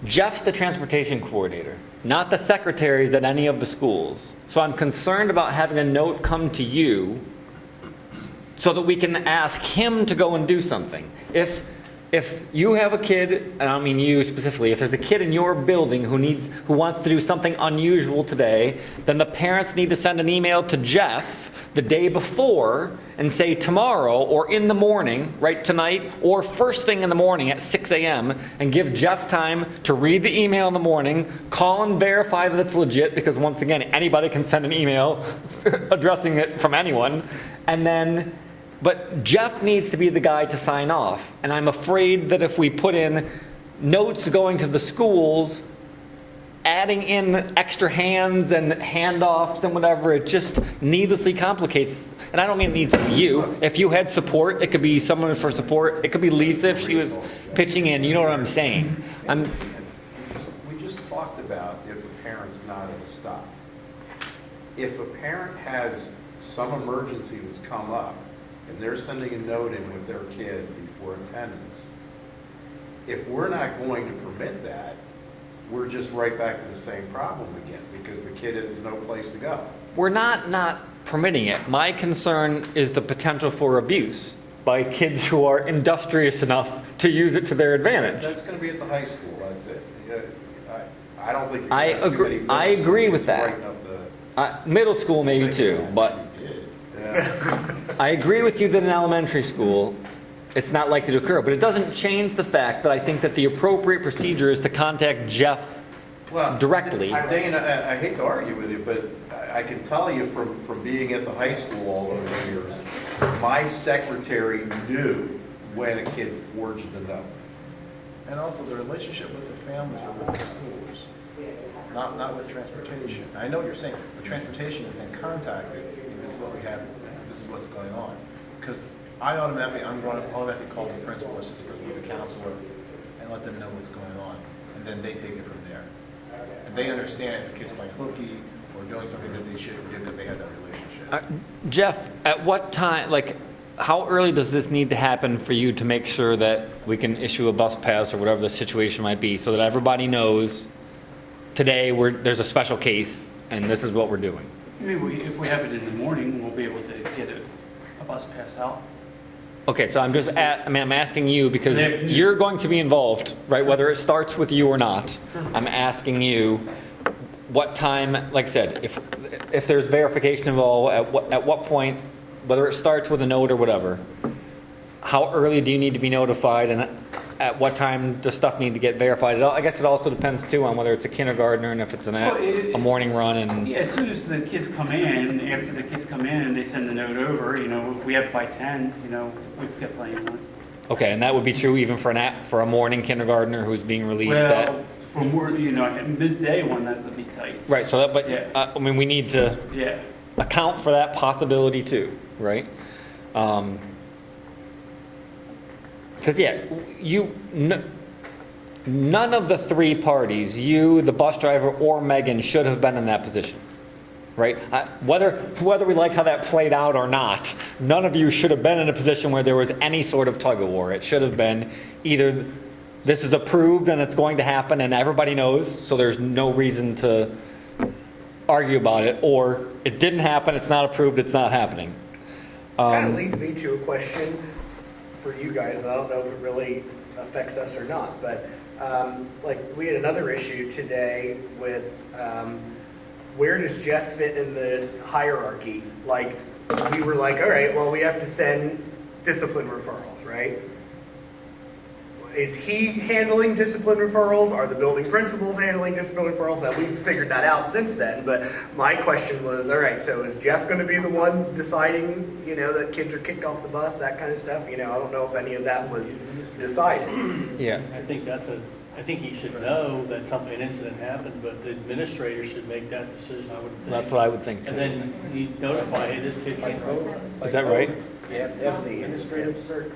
Jeff's the transportation coordinator, not the secretaries at any of the schools. So I'm concerned about having a note come to you so that we can ask him to go and do something. If you have a kid, and I don't mean you specifically, if there's a kid in your building who wants to do something unusual today, then the parents need to send an email to Jeff the day before and say tomorrow or in the morning, right, tonight, or first thing in the morning at 6 a.m. and give Jeff time to read the email in the morning, call and verify that it's legit, because once again, anybody can send an email addressing it from anyone, and then, but Jeff needs to be the guy to sign off. And I'm afraid that if we put in notes going to the schools, adding in extra hands and handoffs and whatever, it just needlessly complicates. And I don't mean it needs to be you. If you had support, it could be someone for support. It could be Lisa if she was pitching in. You know what I'm saying? We just talked about if a parent's not at a stop. If a parent has some emergency that's come up and they're sending a note in with their kid before attendance, if we're not going to permit that, we're just right back to the same problem again, because the kid has no place to go. We're not permitting it. My concern is the potential for abuse by kids who are industrious enough to use it to their advantage. That's going to be at the high school, that's it. I don't think. I agree with that. Right enough to- Middle school maybe too, but Yeah. I agree with you that in elementary school, it's not likely to occur, but it doesn't change the fact that I think that the appropriate procedure is to contact Jeff Well, directly. Dana, I hate to argue with you, but I can tell you from being at the high school all those years, my secretary knew when a kid forged the note. And also the relationship with the families or with the schools, not with transportation. I know what you're saying, but transportation is then contacted, this is what we have, this is what's going on. Because I'm going to automatically call the principal or the counselor and let them know what's going on. And then they take it from there. And they understand if the kid's playing hooky or doing something that they shouldn't do, that they have that relationship. Jeff, at what time, how early does this need to happen for you to make sure that we can issue a bus pass or whatever the situation might be, so that everybody knows today there's a special case and this is what we're doing? Maybe if we have it in the morning, we'll be able to get a bus pass out. Okay, so I'm asking you because you're going to be involved, right? Whether it starts with you or not, I'm asking you what time. Like I said, if there's verification involved, at what point, whether it starts with a note or whatever, how early do you need to be notified, and at what time does stuff need to get verified? I guess it also depends too on whether it's a kindergartner and if it's a morning run. And Yeah, as soon as the kids come in, after the kids come in and they send the note over, if we have it by 10, we've got plenty of time. okay, and that would be true even for a morning kindergartner who's being released. Well, for more, at midday one, that would be tight. Right. So that, but Yeah. we need to Yeah. account for that possibility too, right? Because none of the three parties, you, the bus driver, or Megan, should have been in that position, right? Whether we like how that played out or not, none of you should have been in a position where there was any sort of tug of war. It should have been either this is approved and it's going to happen and everybody knows, so there's no reason to argue about it, or it didn't happen, it's not approved, it's not happening. Kind of leads me to a question for you guys. I don't know if it really affects us or not, but we had another issue today with where does Jeff fit in the hierarchy? We were like, all right, well, we have to send discipline referrals, right? Is he handling discipline referrals? Are the building principals handling discipline referrals? Now, we've figured that out since then, but my question was, all right, so is Jeff going to be the one deciding, that kids are kicked off the bus, that kind of stuff? I don't know if any of that was decided. Yeah. I think that's a I think he should know that something, an incident happened, but the administrator should make that decision, I would think. That's what I would think too. And then you notify, hey, this kid can't go. Is that right? Yes, that's the administrative cert.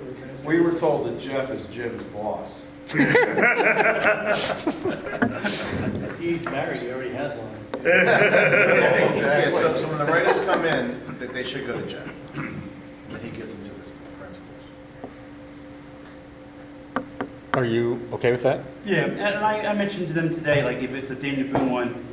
We were told that Jeff is Jim's boss. He's married, he already has one. Yeah, so when the write-ups come in, that they should go to Jeff, that he gives them to the principals. Are you okay with that? Yeah, and I mentioned to them today, like if it's a Daniel Boone one,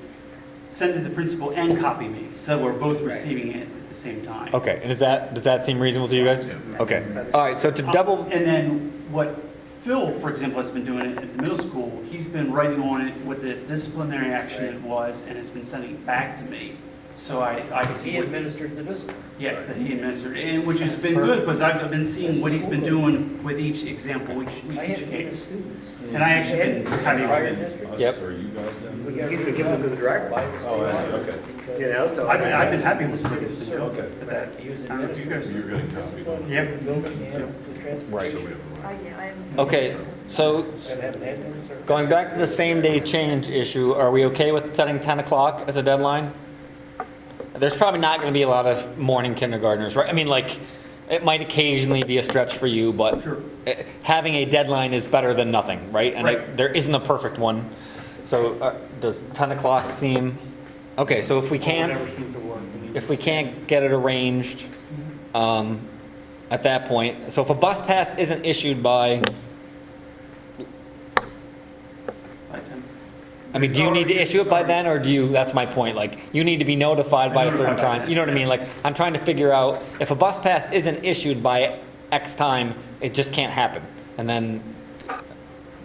send it to the principal and copy me, so we're both receiving it at the same time. Okay, and does that seem reasonable to you guys? Okay. All right, so to double, And then what Phil, for example, has been doing it at the middle school, he's been writing on it what the disciplinary action it was, and has been sending it back to me. So I see He what, administered the discipline. yeah, that he administered, and which has been good, because I've been seeing what he's been doing with each example, each I had each to give the case. students. And I actually been kind Prior of, districts. Yep. Or you guys then? We got to give them to the driver. Oh, okay. You know, so. I've been happy with what he's been doing. Okay. With that. He was I don't know if you guys- You're getting copied on it. Yep. Right. So we have the right. I haven't. okay, so I haven't had them, sir. going back to the same day change issue, are we okay with setting 10 o'clock as a deadline? There's probably not going to be a lot of morning kindergartners, right? I mean, like, it might occasionally be a stretch for you, but Sure. having a deadline is better than nothing, right? And there isn't a perfect one. So does 10 o'clock seem, okay, so if we Whatever seems to work. if we can't get it arranged at that point, so if a bus pass isn't issued by, I mean, do you need to issue it by then, or do you, that's my point, like, you need to be notified by a certain time, you know what I mean? Like, I'm trying to figure out, if a bus pass isn't issued by X time, it just can't happen. And then,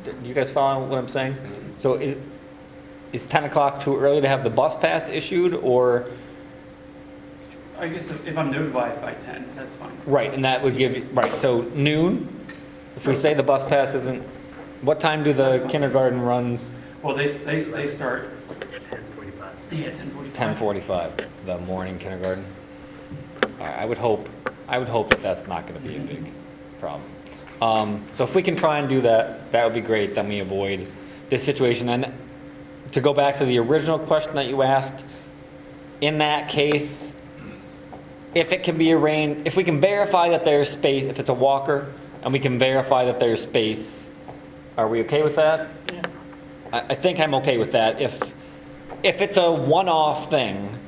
do you guys follow what I'm saying? So is 10 o'clock too early to have the bus pass issued, or? I guess if I'm notified by 10, that's fine. Right, and that would give, right, so noon, if we say the bus pass isn't, what time do the kindergarten runs? Well, they start, 10:45. yeah, 10:45. 10:45, the morning kindergarten. All right, I would hope that that's not going to be a big problem. So if we can try and do that, that would be great. Then we avoid this situation. And to go back to the original question that you asked, in that case, if it can be arranged, if we can verify that there's space, if it's a walker, and we can verify that there's space, are we okay with that? Yeah. I think I'm okay with that. If it's a one-off thing,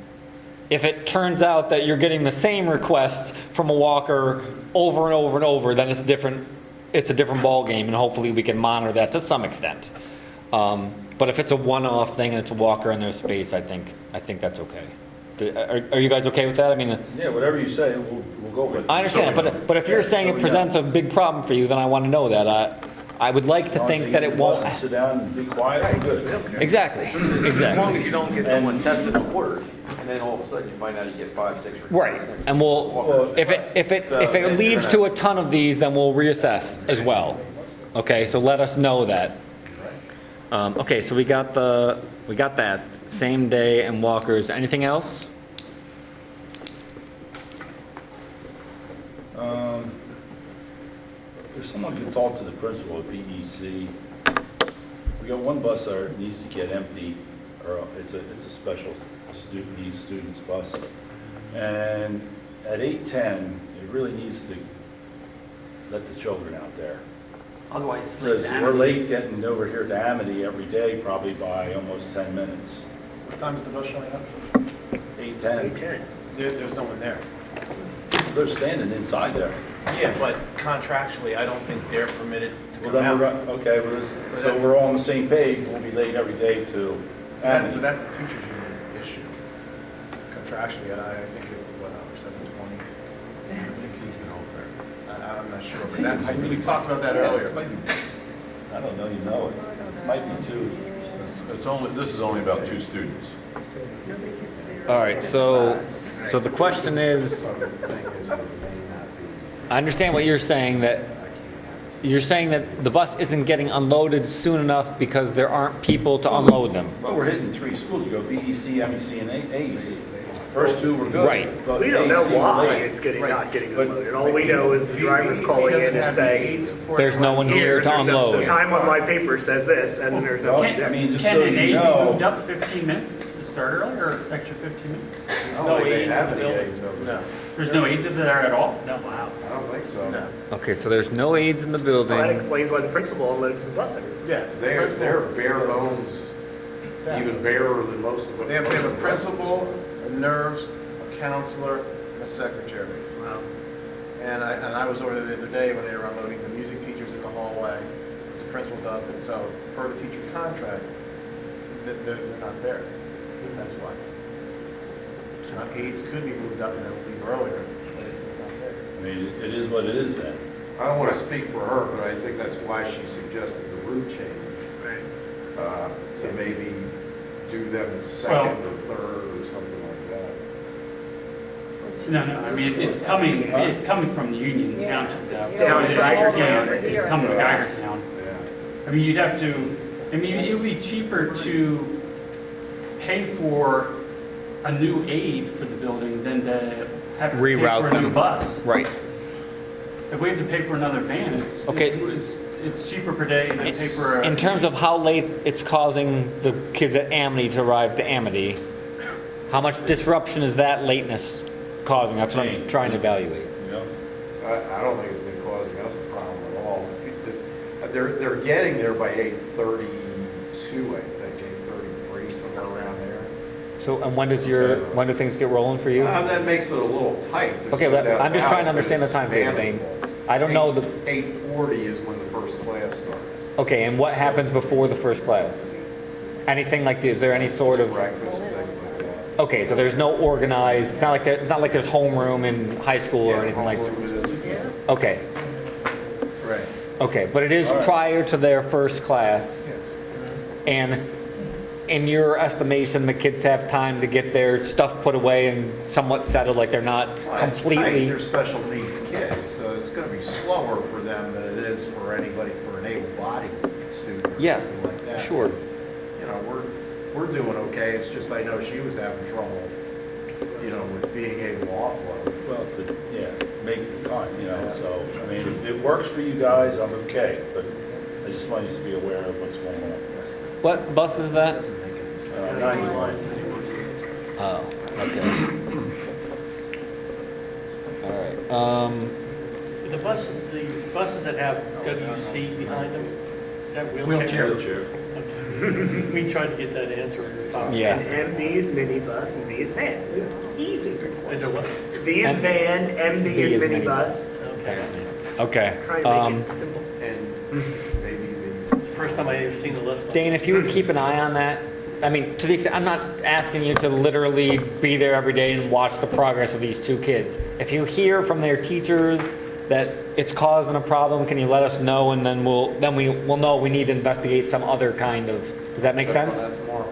if it turns out that you're getting the same request from a walker over and over and over, then it's different. It's a different ball game, and hopefully we can monitor that to some extent. But if it's a one-off thing and it's a walker and there's space, I think that's okay. Are you guys okay with that? I mean, Yeah, whatever you say, we'll go with it. I understand, but if you're saying it presents a big problem for you, then I want to know that. I would like to think that it won't. Sit down and be quiet, we're good. Exactly. As long Exactly. as you don't get someone testing the waters, and then all of a sudden you find out you get 5, 6 requests. Right, and we'll, if it leads to a ton of these, then we'll reassess as well. Okay, so let us know that. Okay, so we got that, same day and walkers. Anything else? If someone could talk to the principal at PEC, we got one bus that needs to get empty, or it's a special needs students bus. And at 8:10, it really needs to let the children out there. Otherwise, it's late. Because we're late getting over here to Amity every day, probably by almost 10 minutes. What time is the bus showing up? 8:10. There's no one there. They're standing inside there. Yeah, but contractually, I don't think they're permitted to Well, come then out. okay, so we're all on the same page, we'll be late every day to Amity. But that's a teacher's union issue. Contractually, and I think it's, what, 7:20? I'm not sure, but that, we talked about that earlier. I don't know, it might be 2. This is only about 2 students. All right, so the question is, I understand what you're saying, that the bus isn't getting unloaded soon enough because there aren't people to unload them. Well, we're hitting 3 schools, we go BEC, MEC, and AEC. First two were good. Right. but We don't know AC were why late. it's getting, Right. not getting But- unloaded. All we know is the driver's DEC calling doesn't in and have the saying, aid support There's no one class. here to the unload. time on my paper says this, and there's no one Can, I mean, just can so an you aid be know- moved up 15 minutes to start early, or extra 15 minutes? I don't think they have any aids over there. There's no aids up there at all? No, wow. I don't think so. No. Okay, so there's no aides in the Well, that building. explains why the principal unloads his bus every day. Yes. They're bare bones, even barer than most of them. They have a principal, a nurse, a counselor, and a secretary. Wow. And I was over there the other day when they were unloading the music teachers in the hallway. The principal does it, so per the teacher contract, they're not there. That's why. So aides could be moved up and they'll leave earlier, but it's not there. I mean, it is what it is then. I don't want to speak for her, but I think that's why she suggested the route change, to maybe do them second or third or something like that. No, I mean, it's coming from the Union Township though. It's down in Geiger Yeah, Town. It's coming to Geiger Town. Yeah. I mean, you'd have to, I mean, it would be cheaper to pay for a new aid for the building than to have to pay Reroute for a new them. bus. Right. If we have to pay for another van, Okay. it's cheaper per day than pay for a. In terms of how late it's causing the kids at Amity to arrive to Amity, how much disruption is that lateness causing? That's what I'm trying to evaluate. You know? I don't think it's been causing us a problem at all. They're getting there by 8:32, I think, 8:33, somewhere around there. So, and when do things get rolling for you? That makes it a little tight. Okay, but I'm just trying to understand the timetable, Dane. I don't know the, 8:40 is when the first class starts. okay, and what happens before the first class? Anything like, is there any sort of, Breakfast, things like that. okay, so there's no organized, it's not like there's homeroom in high school or anything like that? that. Okay, Right. okay, but it is prior to their first class, and in your estimation, the kids have time to get their stuff put away and somewhat settled, like they're not completely... They're special needs kids, so it's going to be slower for them than it is for anybody, for an able-bodied student or Yeah, something like that. sure. You know, we're doing okay, it's just I know she was having trouble, you know, with being able to offload. Well, make the time, you know, so, I mean, if it works for you guys, I'm okay, but I just want you to be aware of what's going on. What bus is that? 91. Oh, okay. All right, The buses that have WC behind them, is that wheelchair? Wheelchair. We tried to get that answer. yeah. And MB's minibus and B's van. Easy. Is it what? B's M- van, MB B is is minibus. Okay. Okay. Try and make it simple. And maybe First time I ever seen the list. Dane, if you would keep an eye on that, I mean, to the extent, I'm not asking you to literally be there every day and watch the progress of these two kids. If you hear from their teachers that it's causing a problem, can you let us know, and then we'll know we need to investigate some other kind of, does that make sense? that's tomorrow.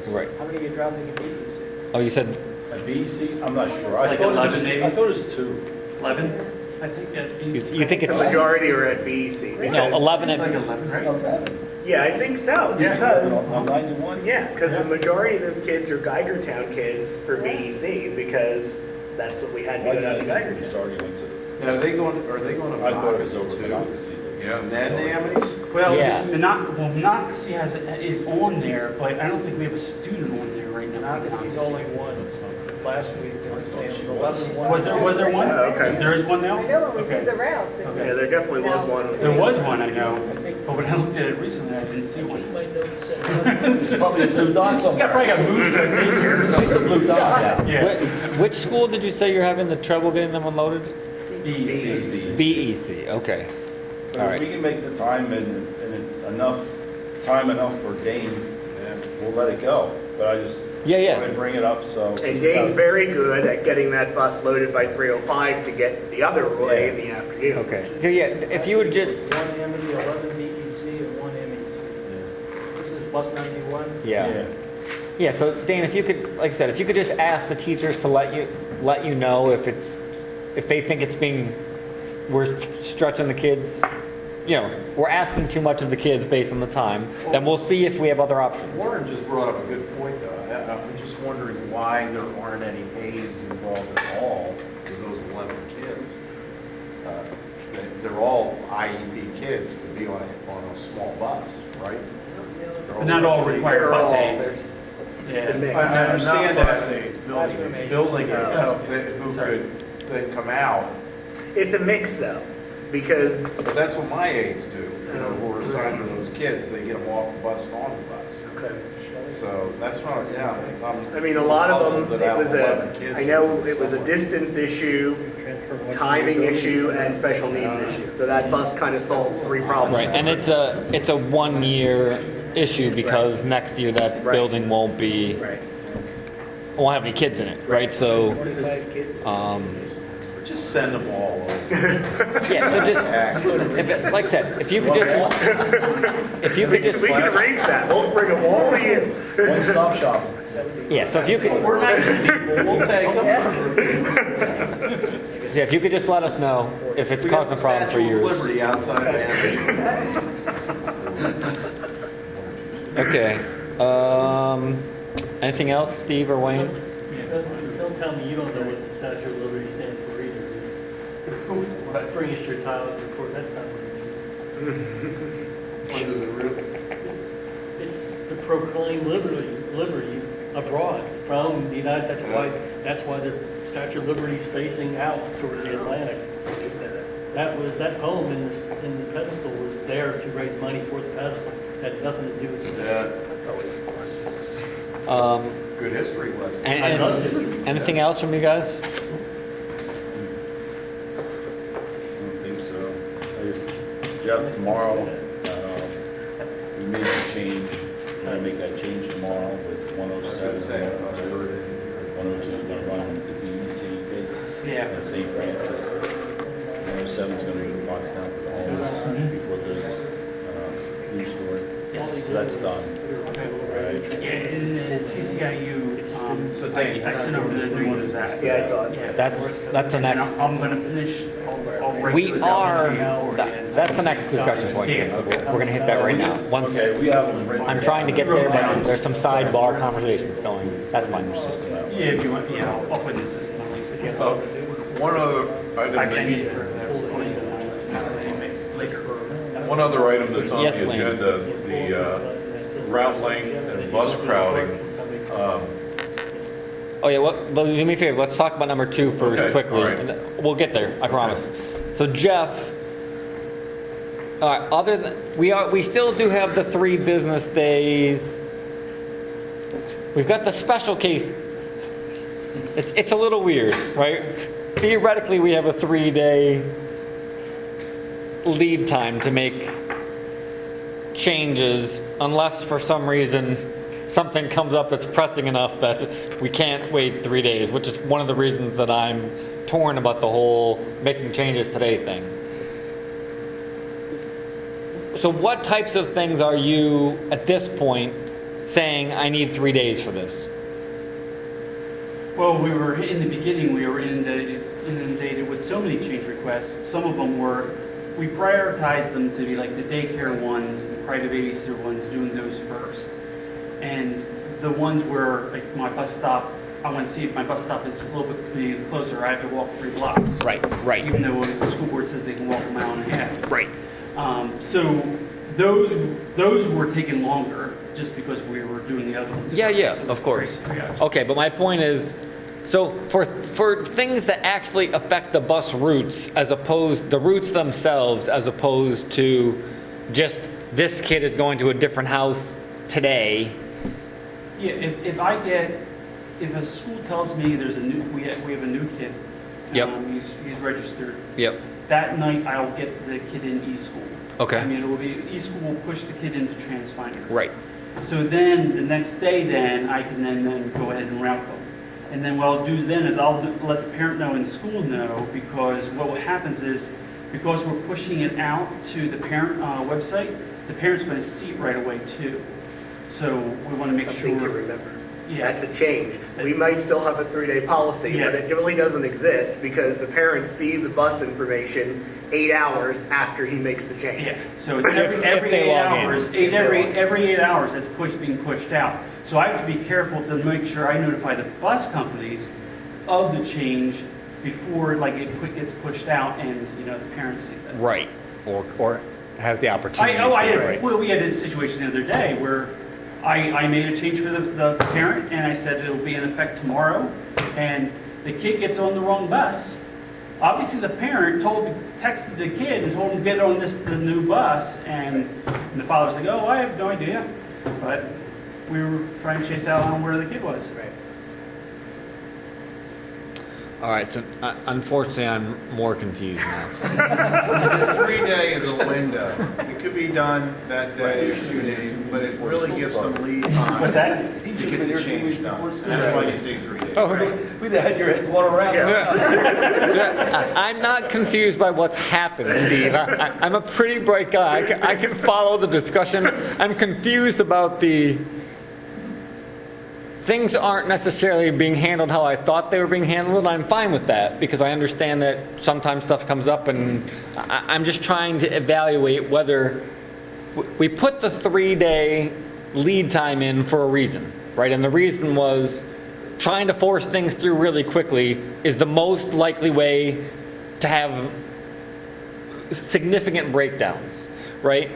Right. How many are you dropping in BEC? Oh, you said, A BEC, I'm not sure. I Like thought 11 maybe? it was 2. 11? I think that you think The it's, majority are at BEC. no, because- 11 It's like at, 11, right? Yeah, I think so, Yeah. because, On 91? yeah, because the majority of those kids are Geiger Town kids for BEC, because that's what we had to go down to Geiger Town. Sorry, went to. Now, are they going to I thought it was Monocacy over too? Monocacy. And then the Amity? Well, Yeah. Monocacy is on there, but I don't think we have a student on there right now. for Monocacy's Monocacy. only one. Last week, they were saying 11. Was there one? Oh, okay. There is one now? I know when we Okay. did the routes. it Okay. Yeah, there definitely was one. There was one, I know, I think, but when I looked at it recently, I didn't see I one. think my note said. It's probably got moved to a year or something. Yeah. which school did you say you're having the trouble getting them unloaded? BEC. BEC, okay. All But right. if we can make the time and it's enough for Dane, we'll let it go. But I just Yeah. want to bring it up so. And Dane's very good at getting that bus loaded by 3:05 to get the other way in the afternoon. Okay, so yeah, if you would just, One Amity, 11 BEC, and one MEC. This is bus 91. yeah. Yeah, so Dane, if you could, like I said, if you could just ask the teachers to let you know if they think it's we're stretching the kids, we're asking too much of the kids based on the time, then we'll see if we have other options. Warren just brought up a good point, though. I'm just wondering why there aren't any aides involved at all for those 11 kids. They're all IEP kids to be on a small bus, right? But not all require bus aids. It's a mix. I understand Not bus that, aids, building aides Oh. who Sorry. could then come out. It's a mix though, because But that's what my aides do, who are assigned to those kids. They get them off the bus and on the bus. So that's not, yeah. I mean, a lot of them, puzzled that it was 11 kids I know was it was a somewhere. distance issue, Transfer one to timing the issue, building. and special needs issue. So that bus kind of solved three problems. Right, and it's a 1 year issue because next year that Right. building won't have any kids in it, right? So, 25 kids. Just send them all over. yeah, so just, like I said, if you could just, We can arrange that. We'll bring them all in. One-stop shopping. yeah, so if you could, We're nice people, we'll take them. yeah, if you could just let us know if it's We got causing the a problem for Statue of yours. Liberty outside of Amity. Okay, anything else, Steve or Wayne? Don't tell me you don't know what the Statue of Liberty stands for either. Bring us your tile to court, that's not what it means. It's to proclaim liberty abroad from the United States. That's why the Statue of Liberty is facing out towards the Atlantic. That poem in the pedestal was there to raise money for the pedestal. Had nothing to do with it. That's always fun. Good history lesson. Anything else from you guys? I don't think so. Jeff, tomorrow, we made a change. We're gonna make that change tomorrow with 107. 102 is gonna run the DEC kids. Yeah. And St. Francis. 107 is gonna be the box down for the homeless before there's this news story. Yes. So that's done. Right. Yeah, in the CCIU, I sent over the new ones. Yeah, I saw it. Yeah. That's the And next. I'm gonna finish, I'll write We those out are, in 3 hours. that's the next discussion point here, so we're gonna hit that right now. Once, Okay, we have them written. I'm trying to get there, but there's some sidebar conversations going, that's fine. Yeah, if you want, yeah, I'll put in the system. One other I item, can need it for later. one other item that's on Yes, the Lane. agenda, the route length and bus crowding. Oh yeah, do me a favor, let's talk about number 2 first Okay, quickly. all right. And we'll get there, I promise. So Jeff, other than, we still do have the 3 business days. We've got the special case. It's a little weird, right? Theoretically, we have a 3-day lead time to make changes unless for some reason something comes up that's pressing enough that we can't wait 3 days, which is one of the reasons that I'm torn about the whole making changes today thing. So what types of things are you at this point saying I need 3 days for this? Well, we were, in the beginning, we were inundated with so many change requests. Some of them we prioritized them to be like the daycare ones, the private babysitter ones, doing those first. And the ones where, like my bus stop, I want to see if my bus stop is a little bit closer. I have to walk 3 blocks. Right. Even though the school board says they can walk a mile and a half. Right. So those were taking longer just because we were doing the other ones. Yeah, first. of course. Yeah. Okay, but my point is, so for things that actually affect the bus routes, the routes themselves, as opposed to just this kid is going to a different house today. Yeah, if a school tells me we have a new kid, Yep. He's registered. Yep. That night I'll get the kid in eSchool. Okay. I mean, it will be eSchool will push the kid into TransFinder. Right. So then the next day, I can then go ahead and route them. And then what I'll do then is I'll let the parent know and school know, because what happens is, because we're pushing it out to the parent website, the parent's going to see it right away too. So we want to make Something to sure. remember. Yeah. That's a change. We might still have a 3-day policy, Yeah. but it really doesn't exist because the parents see the bus information 8 hours after he makes the change. Yeah, so it's every If they 8 log in. hours, If they log in. every 8 hours it's being pushed out. So I have to be careful to make sure I notify the bus companies of the change before like it gets pushed out and, the parents see that. Right, or has the opportunity. We had a situation the other day where I made a change for the parent and I said it'll be in effect tomorrow, and the kid gets on the wrong bus. Obviously, the parent texted the kid and told him to get on the new bus, and the father's like, "Oh, I have no idea," but we were trying to chase out on where the kid was. Right. All right, so unfortunately, I'm more confused now. The 3-day is a window. It could be done that day or 2 days, but it really gives some lead time. What's that? To get the change done. And that's why you say 3 days. Oh, We'd have had your heads blown around. I'm not confused by what's happened, Steve. I'm a pretty bright guy. I can follow the discussion. I'm confused about the things aren't necessarily being handled how I thought they were being handled. I'm fine with that because I understand that sometimes stuff comes up, and I'm just trying to evaluate whether we put the 3-day lead time in for a reason, right? And the reason was trying to force things through really quickly is the most likely way to have significant breakdowns, right?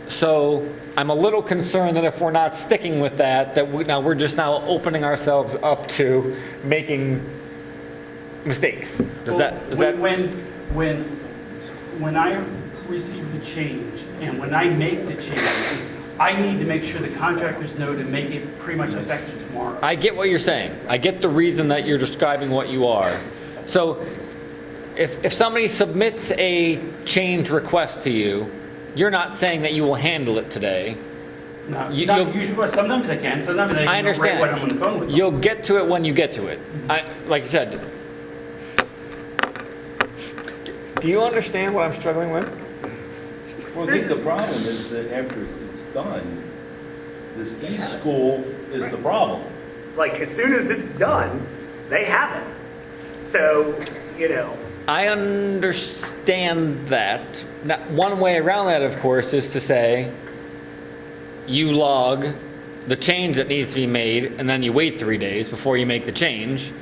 So I'm a little concerned that if we're not sticking with that, we're just now opening ourselves up to making mistakes. When I receive the change and when I make the change, I need to make sure the contractors know to make it pretty much effective tomorrow. I get what you're saying. I get the reason that you're describing what you are. So if somebody submits a change request to you, you're not saying that you will handle it today. Not usually, but sometimes I can. Sometimes I I understand. right when I'm on the phone with them. You'll get to it when you get to it. Like you said. Do you understand what I'm struggling with? Well, I think the problem is that after it's done, this e-school is the problem. Like, as soon as it's done, they have it. So, I understand that. Now, one way around that, of course, is to say you log the change that needs to be made, and then you wait 3 days before you make the change,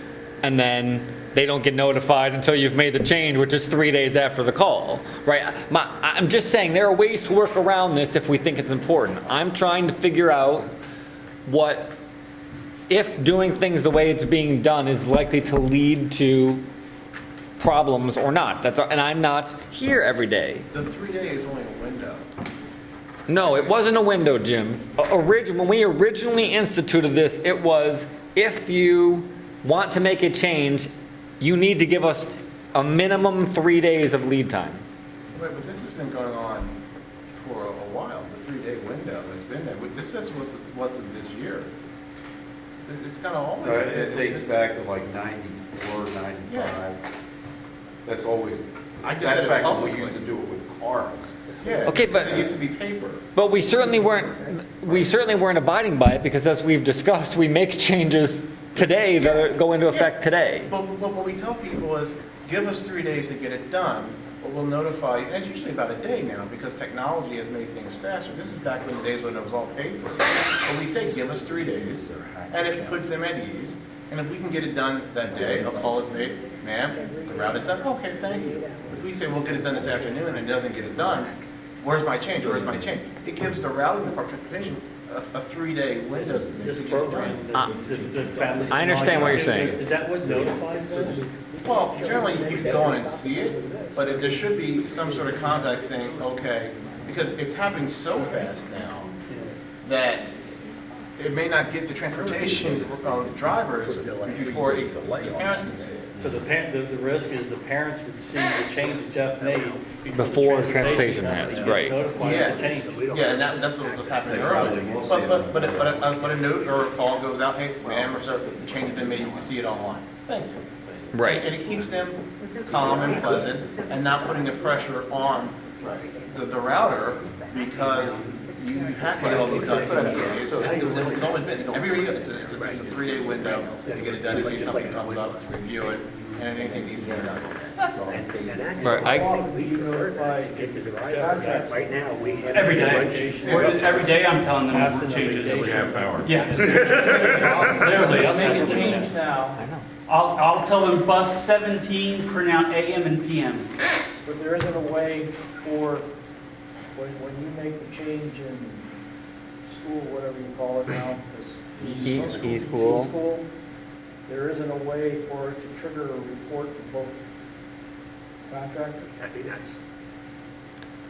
and then they don't get notified until you've made the change, which is 3 days after the call, right? I'm just saying there are ways to work around this if we think it's important. I'm trying to figure out if doing things the way it's being done is likely to lead to problems or not. And I'm not here every day. The 3-day is only a window. No, it wasn't a window, Jim. When we originally instituted this, it was if you want to make a change, you need to give us a minimum 3 days of lead time. Right, but this has been going on for a while. The 3-day window has been there. This wasn't this year. It's kind of always. It dates back to like 94, 95. Yeah. That's always, I just that's said it back when we publicly. used to do it with cards. Yeah, Okay, but- it used to be paper. But we certainly weren't abiding by it because, as we've discussed, we make changes today that go into effect today. But what we tell people is, give us 3 days to get it done, but we'll notify you. And it's usually about a day now because technology has made things faster. This is back in the days when it was all paper. But we say, give us 3 days, and it puts them at ease. And if we can get it done that day, a call is made, ma'am, the route is done. Okay, thank you. If we say we'll get it done this afternoon and it doesn't get it done, where's my change? Where's my change? It gives the routing department of transportation a 3-day window. This program, the families. I understand what you're saying. Is that what notifies them? Well, generally you can go on and see it, but there should be some sort of contact saying, okay, because it's happening so fast now that it may not get to transportation drivers before the parents can see it. So the risk is the parents would see the change that Jeff made Before the transportation company has, gets right. notified of the change. Yeah, and that's what was happening earlier. But a note or a call goes out, hey, ma'am, or sir, the change has been made, you can see it online. Thank you. Right. And it keeps them calm and pleasant and not putting the pressure on the router because You have to get all these done. It's always been, every year, it's a 3-day window to get it done. If something comes up, review it, and anything needs to be done. That's all. Right, You notify contracts. Right now, we have. Every day. Every day I'm telling them what changes. Every half hour. Yeah. Literally, I'll Make a change now, I'll tell them bus 17 print out AM and PM. but there isn't a way for, when you make the change in school, whatever you call it now, this. E-school. E-school, there isn't a way for it to trigger a report to both contractors? That'd be nice.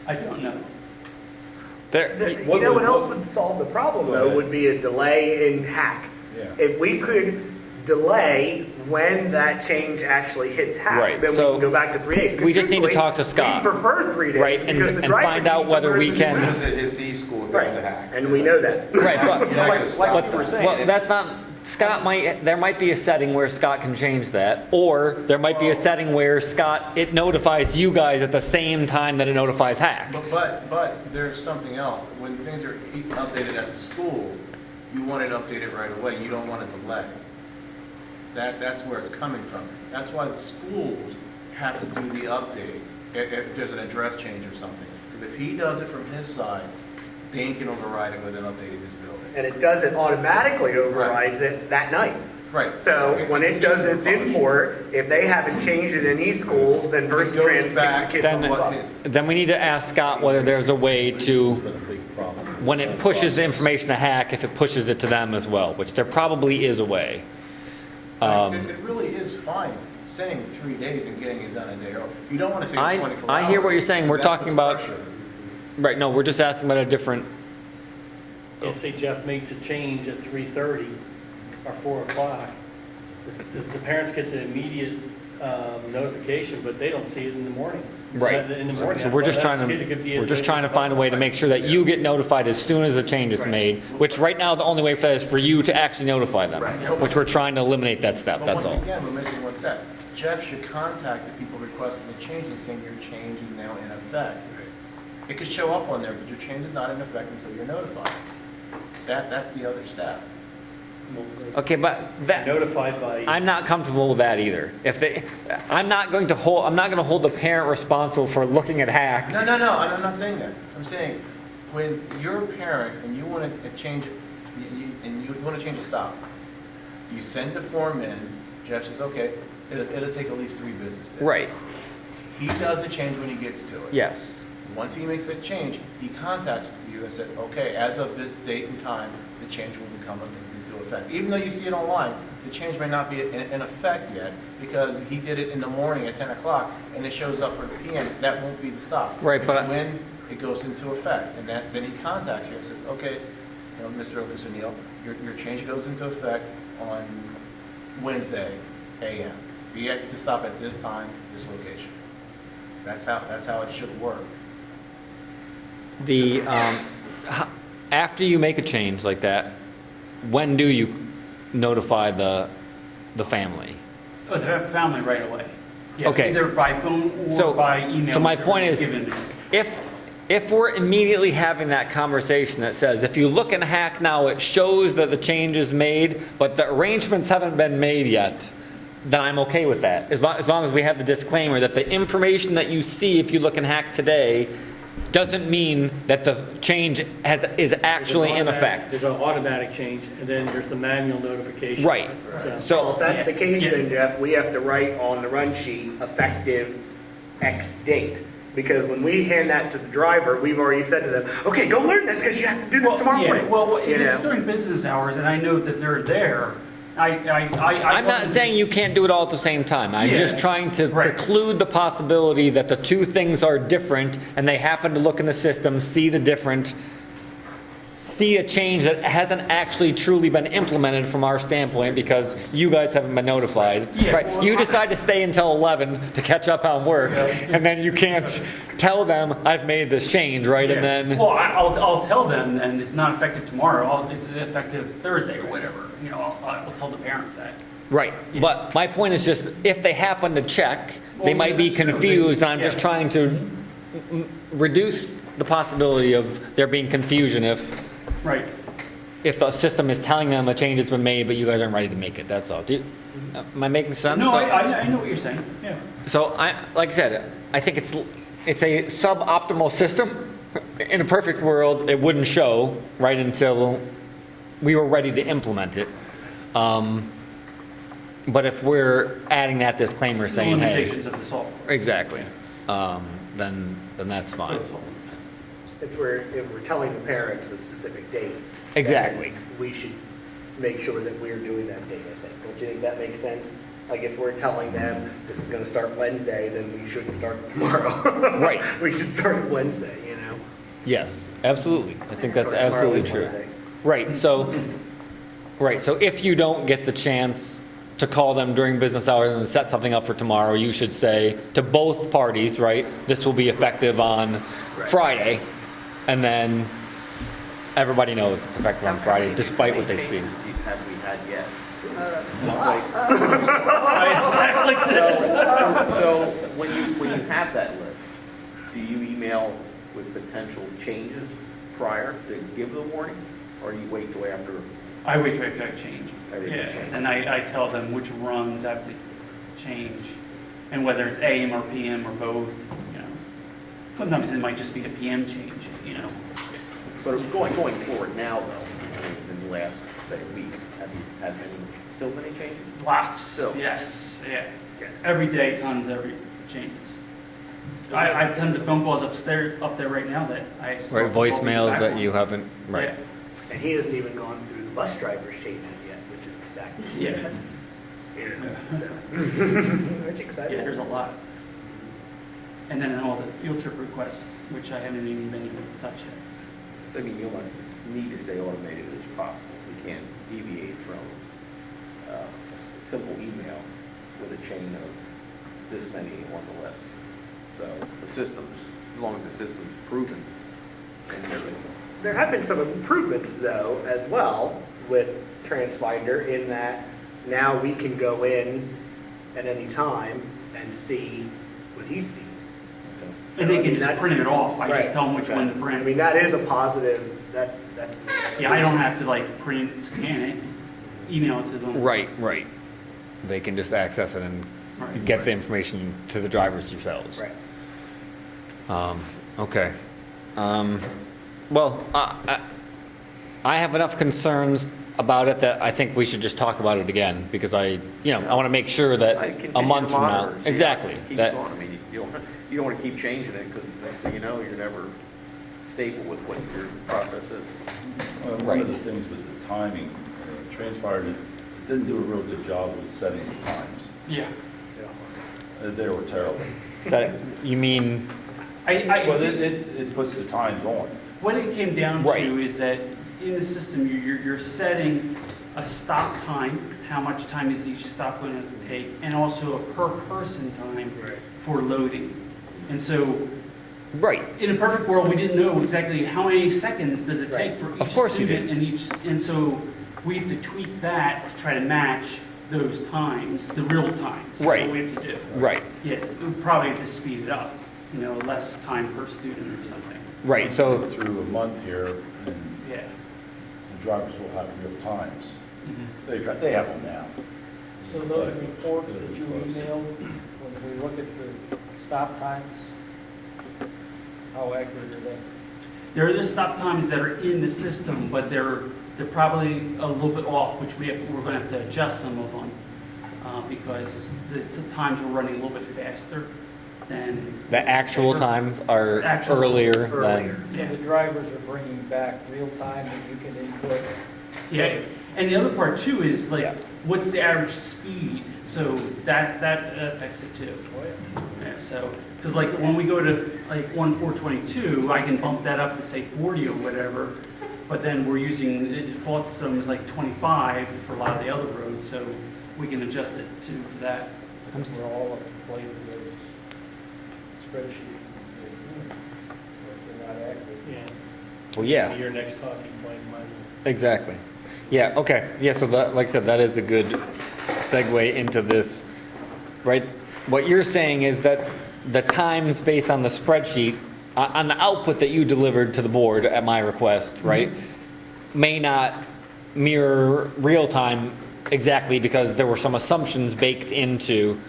I don't know. There, You know what else would solve the problem though, would be a delay in hack. Yeah. If we could delay when that change actually hits hack, Right, then we so can go back to 3 days. 'Cause we just need to truthfully, talk to Scott. We prefer 3 days. Right, and- because the and driver find out needs to whether learn we the can- As system. soon as it hits e-school, it goes Right, to hack. and we know that. right, but, You're not gonna stop like you were saying, well, if- that's not, Scott might, there might be a setting where Scott can change that, or there might be a setting where Scott, it notifies you guys at the same time that it notifies Hack. But there's something else. When things are updated at the school, you want it updated right away. You don't want a delay. That's where it's coming from. That's why the schools have to do the update if there's an address change or something. Because if he does it from his side, Dane can override it with an update in his building. And it does it automatically overrides it that night. Right. So when it does its import, if they haven't changed it in these-schools, then Versus goes Trans kicks the back, kids on the then bus. Then we need to ask Scott whether there's a way to, It's been a big problem. when it pushes the information to Hack, if it pushes it to them as well, which there probably is a way. It really is fine saying 3 days and getting it done a day early. You don't want to say 24 hours. I hear what you're saying. We're That talking puts about, pressure. right, no, we're just asking about a different, Let's say Jeff makes a change at 3:30 or 4 o'clock. The parents get the immediate notification, but they don't see it in the morning. Right. In the morning. so we're just Well, trying that kid could be to, a- we're just trying to find a way to make sure that you get notified as soon as a change is made, which right now the only way for that is for you to actually notify them, which we're trying to eliminate that step, But that's all. once again, we're missing one step. Jeff should contact the people requesting the change and saying your change is now in effect. It could show up on there, but your change is not in effect until you're notified. That's the other step. Okay, but that, Notified by. I'm not comfortable with that either. If they, I'm not going to hold the parent responsible for looking at Hack. No, I'm not saying that. I'm saying, when you're a parent and you want to change, and you want to change a stop, you send the form in, Jeff says, okay, it'll take at least 3 business days. Right, He does the change when he gets to it. yes. Once he makes that change, he contacts you and said, okay, as of this date and time, the change will become into effect. Even though you see it online, the change may not be in effect yet, because he did it in the morning at 10 o'clock, and it shows up for the PM, that won't be the stop. Right, It's but- when it goes into effect, and then he contacts you and says, okay, Mr. Okusaniel, your change goes into effect on Wednesday, AM. Be at the stop at this time, this location. That's how it should work. The, after you make a change like that, when do you notify the family? Oh, the family right away. Yeah, Okay. either by phone or So- by email. so my whichever point is- given. If we're immediately having that conversation that says, if you look in Hack now, it shows that the change is made, but the arrangements haven't been made yet, then I'm okay with that. As long as we have the disclaimer that the information that you see if you look in Hack today doesn't mean that the change is actually in effect. There's an automatic change, and then there's the manual notification. Right. Well, So, if that's the case, then Jeff, we have to write on the run sheet effective X date. Because when we hand that to the driver, we've already said to them, okay, go learn this because you have to do this tomorrow morning. Well, if You it's know? during business hours and I know that they're there, I'm not saying you can't do it all at the same time. I'm Yeah. just trying to Right. preclude the possibility that the two things are different and they happen to look in the system, see the different, see a change that hasn't actually truly been implemented from our standpoint because you guys haven't been notified. Yeah, Right? well, You decide to stay until 11 to catch up on work, and then you can't tell them, I've made this change, right? And then, Well, I'll tell them, and it's not effective tomorrow. It's effective Thursday or whatever. You know, I'll tell the parent that. right. But my point is just, if they happen to check, they Well, might be that's true. confused, and I'm just Yeah. trying to reduce the possibility of there being confusion Right. if the system is telling them a change has been made, but you guys aren't ready to make it, that's all. Am I making sense? No, So- I know what you're saying, yeah. So like I said, I think it's a suboptimal system. In a perfect world, it wouldn't show right until we were ready to implement it. But if we're adding that disclaimer It's the saying, hey, limitations of the software. exactly, then that's fine. If we're telling the parents a specific date. Exactly. then we should make sure that we're doing that date, I think. Don't you think that makes sense? Like if we're telling them this is gonna start Wednesday, then we shouldn't start tomorrow. Right. We should start Wednesday, you know? Yes, absolutely. I think that's Or tomorrow absolutely is true. Wednesday. Right, so if you don't get the chance to call them during business hours and set something up for tomorrow, you should say to both parties, right, this will be effective on Right. Friday, and then everybody knows it's effective on Friday, despite what they see. Have we had yet? Exactly this. So when you have that list, do you email with potential changes prior to give the warning? Or do you wait till after? I wait till after I change. Everything Yeah, changes. and I tell them which runs I have to change, and whether it's AM or PM or both, you know. Sometimes it might just be a PM change, you know. But going forward now though, in the last, say, week, have you had still any changes? Lots, Still. yes, yeah. Yes. Every day, tons, every changes. I have tons of phone calls up there right now that I still Right, have to call people voicemails back that on. you haven't, right. Yeah. And he hasn't even gone through the bus driver's changes yet, which is exciting. Yeah. Yeah. So. Which exciting. Yeah, there's a lot. And then all the field trip requests, which I haven't even been able to touch yet. So I mean, you'll need to stay automated as possible. We can't deviate from a simple email with a chain of this many on the list. So the systems, as long as the system's proven, and everything. There have been some improvements, though, as well with TransFinder in that now we can go in at any time and see what he's seen. So, And they I can mean, just that's- print it off. I right, just tell them which one to I print. mean, that is a positive. That's. Yeah, I don't have to like print, scan it, email it to them. Right. They can just access it and Right. get the information to the drivers themselves. Right. Okay. Well, I have enough concerns about it that I think we should just talk about it again, because I want to make sure I that continue a month to from now. monitor and see how Exactly. it keeps That, going. I mean, you don't want to keep changing it because next thing you know, you're never stable with what your process is. One Right. of the things with the timing, Transpired didn't do a real good job with setting the times. Yeah. They were terrible. you mean, Well, it puts the times on. What it came down Right. to is that in the system, you're setting a stop time, how much time is each stop going to take, and also a per person time for loading. And so, right. in a perfect world, we didn't know exactly how many seconds does it take for Of each course you student and so we have to tweak that to try to match those times, the real times. That's Right. what we have to do. Right. Yeah, we probably have to speed it up, less time per student or something. Right. So, Through a month here, and Yeah. the drivers will have real times. Mhm. They have them now. So those reports that you emailed, when we look at the stop times, how accurate are they? There are the stop times that are in the system, but they're probably a little bit off, which we're going to have to adjust some of them because the times were running a little bit faster than. the actual times are Actual- earlier Earlier. than. So the drivers are bringing back real time that you can input. Yeah, and the other part too is like, Yeah. what's the average speed? So that affects it too. Yeah, so, because like when we go to like 1.422, I can bump that up to say 40 or whatever, but then we're using, the default system is like 25 for a lot of the other roads, so we can adjust it too for that. We're all up to play with those spreadsheets and say, if they're not accurate. Yeah. Well, yeah. Your next talking point might. Exactly. Yeah, okay. Yeah, so that, like I said, that is a good segue into this, right? What you're saying is that the times based on the spreadsheet on the output that you delivered to the board at my request, right, may not mirror real time exactly because there were some assumptions baked into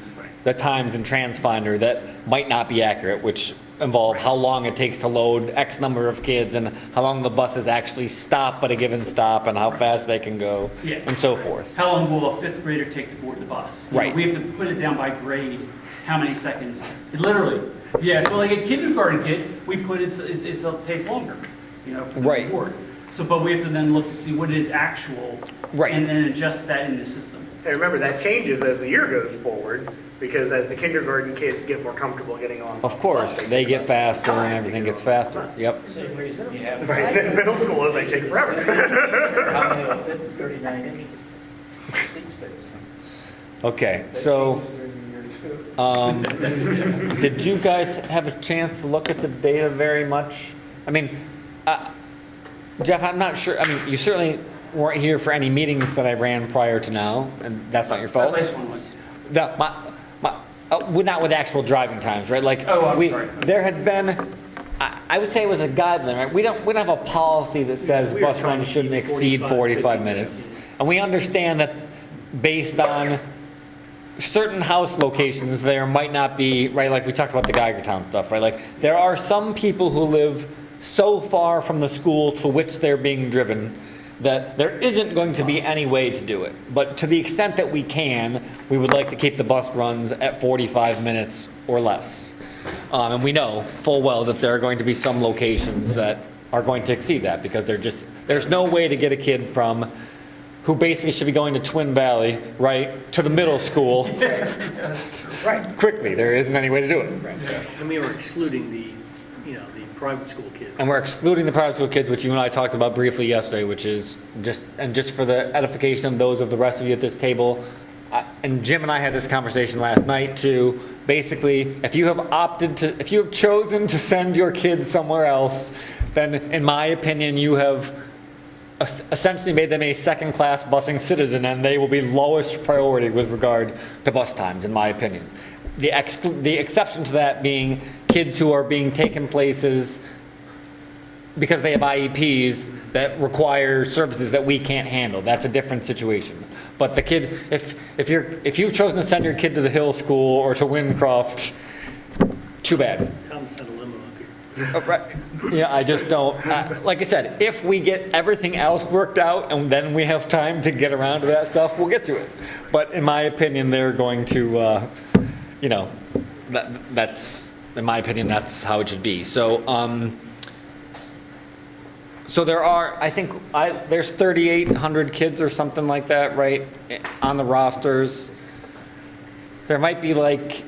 the times in TransFinder that might not be accurate, which involve how long it takes to load X number of kids and how long the buses actually stop at a given stop and how fast they can go Yeah. and so forth. How long will a fifth grader take to board the bus? You know, Right. we have to put it down by grade, how many seconds. Literally. Yeah, so like a kindergarten kid, we put it takes longer, you know, for them to Right. board. So, but we have to then look to see what is actual. Right. And then adjust that in the system. And remember, that changes as the year goes forward, because as the kindergarten kids get more comfortable getting on. Of course, the bus, they take the get bus faster time and to everything get gets on the faster. bus. Same Yep. reason you have. Right, in middle school, they take forever. How many will fit in 39 inches? Seat space. Okay, so did you guys have a chance to look at the data very much? I mean, Jeff, I'm not sure. I mean, you certainly weren't here for any meetings that I ran prior to now, and that's not your That fault. last one was. Not with actual driving times, right? Like, Oh, I'm sorry. there had been, I would say it was a guideline, right? We don't have a policy that says We were bus trying runs to shouldn't keep exceed 45 50 minutes. And we understand that based on certain house locations, there might not be, right, like we talked about the Geigertown stuff, right? Like, there are some people who live so far from the school to which they're being driven that there isn't going to be any way to do it. But to the extent that we can, we would like to keep the bus runs at 45 minutes or less. And we know full well that there are going to be some locations that are going to exceed that because there's no way to get a kid from who basically should be going to Twin Valley, right, to the middle school quickly. There isn't any way to do it. And we were excluding the private school kids. And we're excluding the private school kids, which you and I talked about briefly yesterday, which is just for the edification of those of the rest of you at this table, and Jim and I had this conversation last night too. Basically, if you have chosen to send your kids somewhere else, then in my opinion, you have essentially made them a second-class busing citizen, and they will be lowest priority with regard to bus times, in my opinion. The exception to that being kids who are being taken places because they have IEPs that require services that we can't handle. That's a different situation. But the kid, if you've chosen to send your kid to the Hill School or to Wincroft, too bad. Come send a limo up here. Right. Yeah, I just don't. Like I said, if we get everything else worked out and then we have time to get around to that stuff, we'll get to it. But in my opinion, they're going to, that's in my opinion, that's how it should be. So, so there are, I think, there's 3,800 kids or something like that, right, on the rosters. There might be like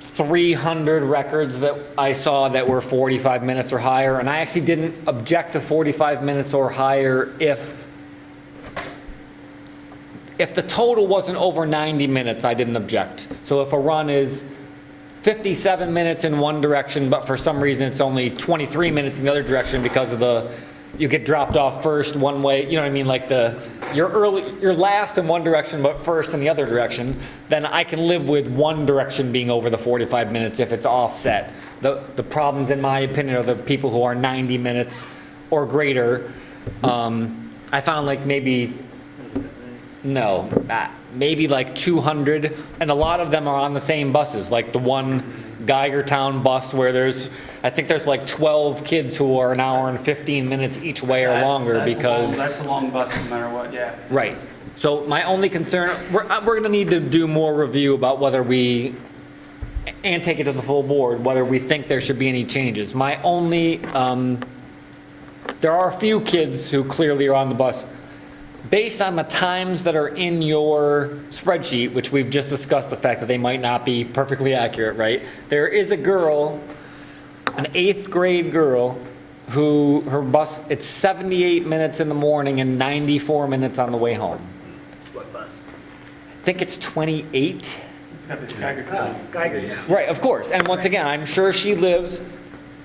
300 records that I saw that were 45 minutes or higher, and I actually didn't object to 45 minutes or higher if the total wasn't over 90 minutes, I didn't object. So if a run is 57 minutes in one direction, but for some reason it's only 23 minutes in the other direction because of you get dropped off first one way, you know what I mean, like you're last in one direction but first in the other direction, then I can live with one direction being over the 45 minutes if it's offset. The problems, in my opinion, are the people who are 90 minutes or greater. I found like maybe like 200, and a lot of them are on the same buses, like the one Geigertown bus where I think there's like 12 kids who are an hour and 15 minutes each way or longer because... That's a long bus no matter what, yeah. Right. So my only concern, we're going to need to do more review about whether and take it to the full board, whether we think there should be any changes. My only, there are a few kids who clearly are on the bus. Based on the times that are in your spreadsheet, which we've just discussed the fact that they might not be perfectly accurate, right? There is a girl, an 8th grade girl, who her bus, it's 78 minutes in the morning and 94 minutes on the way home. What bus? I think it's 28. It's got the Geigertown. Geigertown. Right, of course. And once again, I'm sure she lives,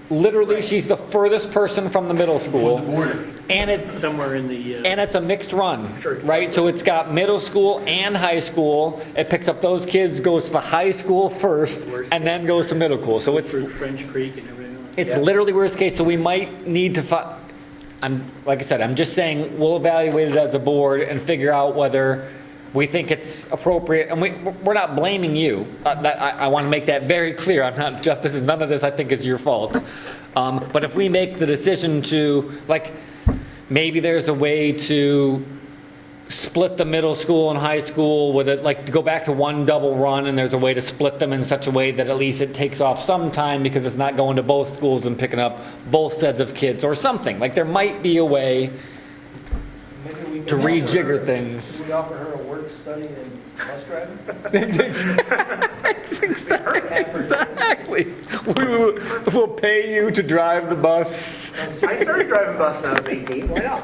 literally she's the furthest person from the middle school. And it's Somewhere in the, and it's a mixed run, Sure. right? So it's got middle school and high school. It picks up those kids, goes to the high school first, and then goes to middle school. So it's through French Creek and everything else. It's Yeah. literally worst case, so we might need to like I said, I'm just saying, we'll evaluate it as a board and figure out whether we think it's appropriate, and we're not blaming you. I want to make that very clear. I'm not, Jeff, none of this I think is your fault. But if we make the decision to, like, maybe there's a way to split the middle school and high school with it, like to go back to one double run, and there's a way to split them in such a way that at least it takes off some time because it's not going to both schools and picking up both sets of kids or something. Like there might be a way Maybe we to can offer rejigger her- things. Should we offer her a work study in bus driving? Exactly. We'll pay you to drive the bus. I started driving bus when I was 18. Why not?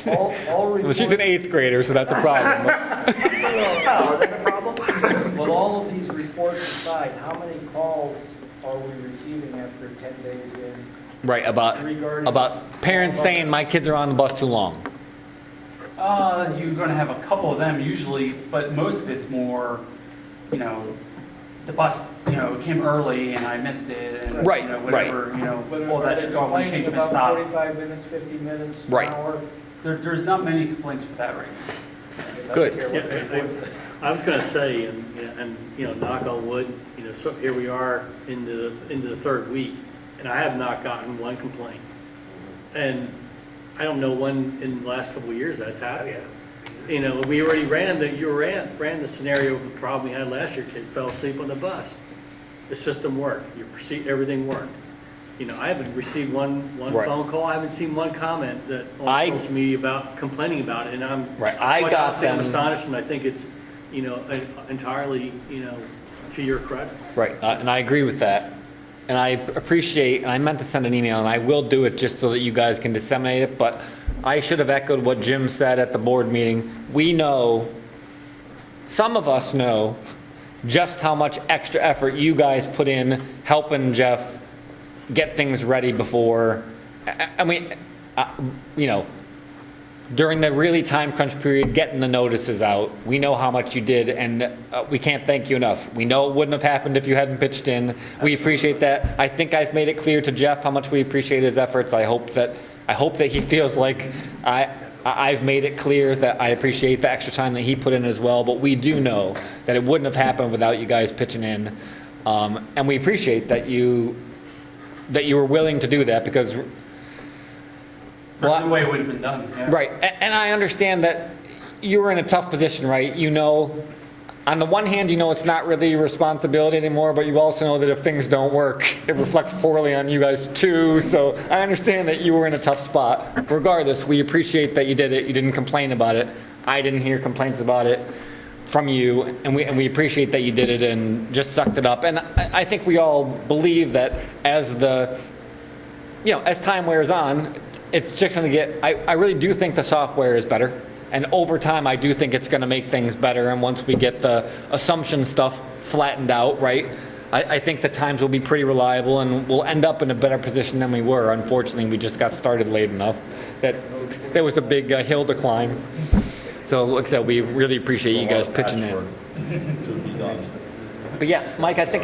All Well, reports, she's an 8th grader, so that's a problem. Oh, is that a problem? well, all of these reports aside, how many calls are we receiving after 10 days in? Right, Regarding- about parents saying my kids are on the bus too long. You're going to have a couple of them usually, but most of it's more, the bus, came early and I missed it, and Right, whatever, But all are that, they oh, we complaining changed my about stop. 45 minutes, 50 minutes, an Right. hour? There's not many complaints for that right now. I guess I Good. don't care what the report says. I was gonna say, and knock on wood, so here we are into the third week, and I have not gotten one complaint. And I don't know when in the last couple of years that's happened. We already ran the scenario, the problem we had last year, kid fell asleep on the bus. The system worked, everything worked. I haven't received one Right. phone call, I haven't seen one comment that I- on social media about complaining about it, and I'm. Right, I quite got honestly, I'm them- astonished, and I think it's, entirely, to your credit. Right, and I agree with that. And I appreciate, and I meant to send an email, and I will do it just so that you guys can disseminate it, but I should have echoed what Jim said at the board meeting. We know, some of us know, just how much extra effort you guys put in helping Jeff get things ready before, during the really time crunch period, getting the notices out. We know how much you did, and we can't thank you enough. We know it wouldn't have happened if you hadn't pitched in. We appreciate that. I think I've made it clear to Jeff how much we appreciate his efforts. I hope that he feels like I've made it clear that I appreciate the extra time that he put in as well. But we do know that it wouldn't have happened without you guys pitching in, and we appreciate that you were willing to do that because. Well, the way it would have been done. Yeah. Right, and I understand that you were in a tough position, right? On the one hand, it's not really your responsibility anymore, but you also know that if things don't work, it reflects poorly on you guys too. So I understand that you were in a tough spot. Regardless, we appreciate that you did it. You didn't complain about it. I didn't hear complaints about it from you, and we appreciate that you did it and just sucked it up. And I think we all believe that as time wears on, it's just going to get, I really do think the software is better. And over time, I do think it's going to make things better. And once we get the assumption stuff flattened out, right, I think the times will be pretty reliable and we'll end up in a better position than we were. Unfortunately, we just got started late enough that there was a big hill to climb. So like I said, we really appreciate you guys pitching in. To be done. But yeah, Mike, I think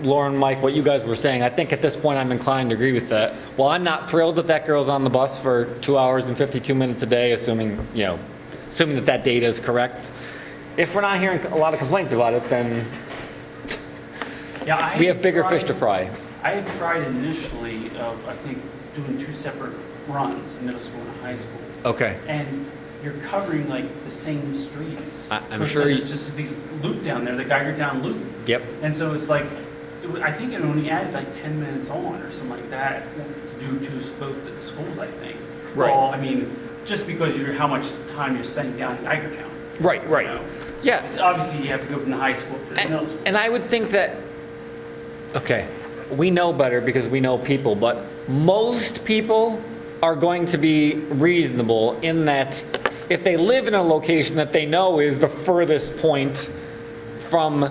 Lauren, Mike, what you guys were saying, I think at this point I'm inclined to agree with that. Well, I'm not thrilled that girl's on the bus for 2 hours and 52 minutes a day, assuming that data is correct. If we're not hearing a lot of complaints about it, then Yeah, we have bigger fish to fry. I had tried initially of, I think, doing 2 separate runs, middle school and high school. Okay. And you're covering like the same streets. I'm Because sure there's just these loop down there, the Geiger Town loop. Yep. And so it's like, I think it only added like 10 minutes on or something like that to do to both the schools, I think. Right. Well, just because how much time you're spending down in Geiger Town. Right. Yeah. It's obviously, you have to go from the high school to the middle school. And I would think that, okay, we know better because we know people, but most people are going to be reasonable in that if they live in a location that they know is the furthest point from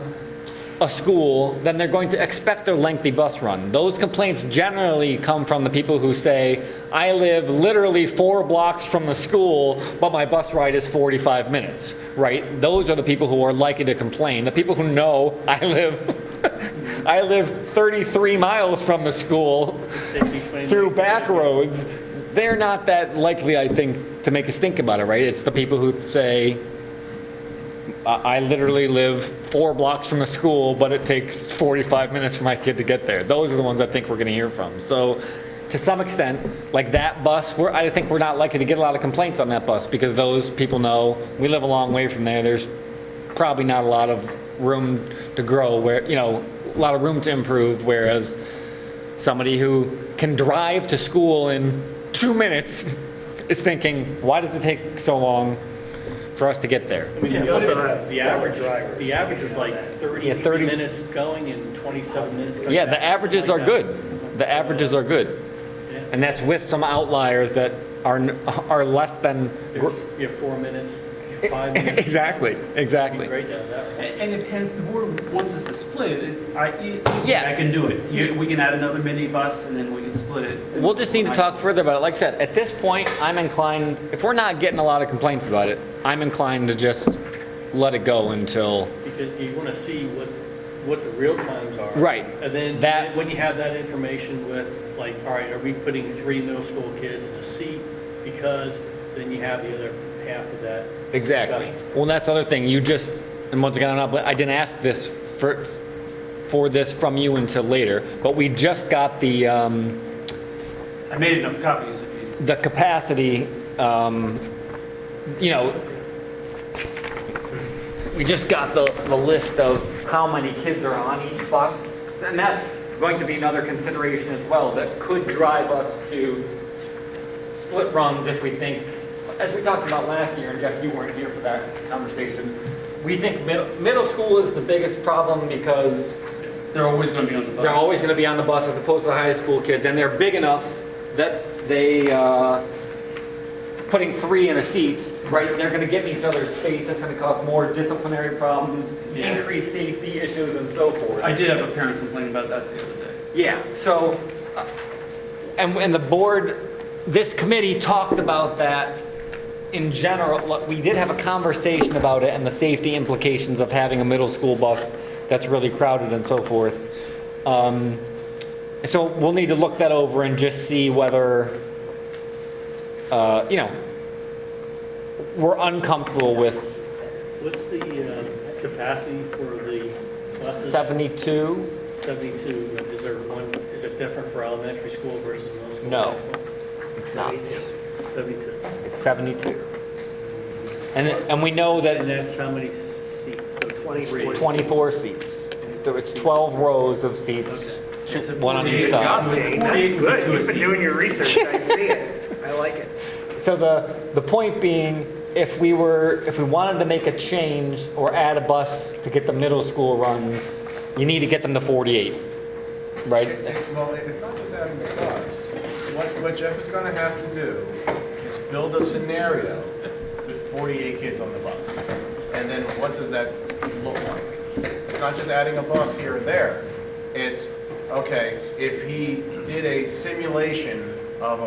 a school, then they're going to expect their lengthy bus run. Those complaints generally come from the people who say, I live literally 4 blocks from the school, but my bus ride is 45 minutes, right? Those are the people who are likely to complain. The people who know I live I live 33 miles from the school Take you 20 through minutes. back roads. They're not that likely, I think, to make us think about it, right? It's the people who say, I literally live 4 blocks from a school, but it takes 45 minutes for my kid to get there. Those are the ones I think we're going to hear from. So to some extent, like that bus, I think we're not likely to get a lot of complaints on that bus because those people know we live a long way from there. There's probably not a lot of room to grow, where, you know, a lot of room to improve, whereas somebody who can drive to school in 2 minutes is thinking, why does it take so long for us to get there? I mean, Yeah, you also look at have the average, drivers. the average was like 30, Yeah, 30 minutes going and 27 minutes coming Yeah, back, the averages something are like that. good. The averages are good. Yeah. And that's with some outliers that are less than. You have 4 minutes, 5 minutes. Exactly, exactly. Great to have that, right? And if hence the board wants us to split it, Yeah. I can do it. We can add another minibus and then we can split it. We'll just need to talk further about it. Like I said, at this point, I'm inclined, if we're not getting a lot of complaints about it, I'm inclined to just let it go until. Because you want to see what the real times are. Right. And then That- when you have that information with, like, all right, are we putting 3 middle school kids in a seat? Because then you have the other half of that Exactly. discussion. Well, that's the other thing. You just, and once again, I didn't ask this for this from you until later, but we just got the I made enough copies if you. the capacity. You know, we just got the list of how many kids are on each bus, and that's going to be another consideration as well that could drive us to split runs if we think, as we talked about last year, and Jeff, you weren't here for that conversation, we think middle school is the biggest problem because They're always going to be on the bus. they're always going to be on the bus as opposed to the high school kids, and they're big enough that they, putting 3 in a seat, right, they're going to get in each other's space. That's going to cause more disciplinary problems, Yeah. increased safety issues, and so forth. I did have a parent complain about that the other day. Yeah, so, and the board, this committee talked about that in general. Look, we did have a conversation about it and the safety implications of having a middle school bus that's really crowded and so forth. So we'll need to look that over and just see whether, you know, we're uncomfortable with What's the capacity for the buses? 72. 72. Is it different for elementary school versus middle school? No. high school? It's not. 72. It's 72. And we know that And that's how many seats? So 24. 24 seats. So it's 12 rows of seats, It's a one on each 48 side. Job, Dane. That's 48 good. to a You've been seat. doing your research. I see it. I like it. So the point being, if we wanted to make a change or add a bus to get the middle school runs, you need to get them to 48, right? Well, it's not just adding the bus. What Jeff is gonna have to do is build a scenario with 48 kids on the bus. And then what does that look like? It's not just adding a bus here and there. It's, okay, if he did a simulation of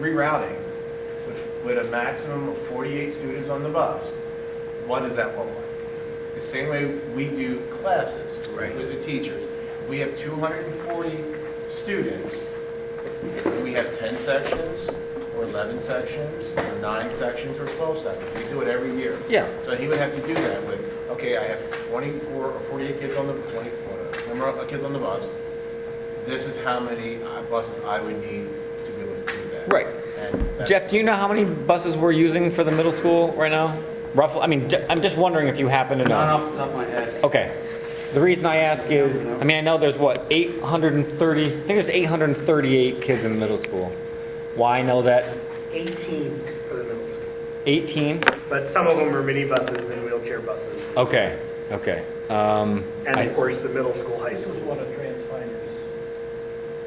rerouting with a maximum of 48 students on the bus, what does that look like? The same way we do classes with the teachers. We have 240 students. We have 10 sections, or 11 sections, or 9 sections, or 12 sections. We do it every year. Yeah. So he would have to do that with, okay, I have 24 or 48 kids on the, number of kids on the bus. This is how many buses I would need to be able to do that. Right. And that's- Jeff, do you know how many buses we're using for the middle school right now? Roughly, I mean, I'm just wondering if you happen to know. Not off the top of my head. Okay. The reason I ask is, I mean, I know there's what, 830, I think there's 838 kids in the middle school. Why I know that? 18 for the middle school. 18? But some of them are minibuses and wheelchair buses. Okay, okay. And I- of course, the middle school, high This school. is one of TransFinder's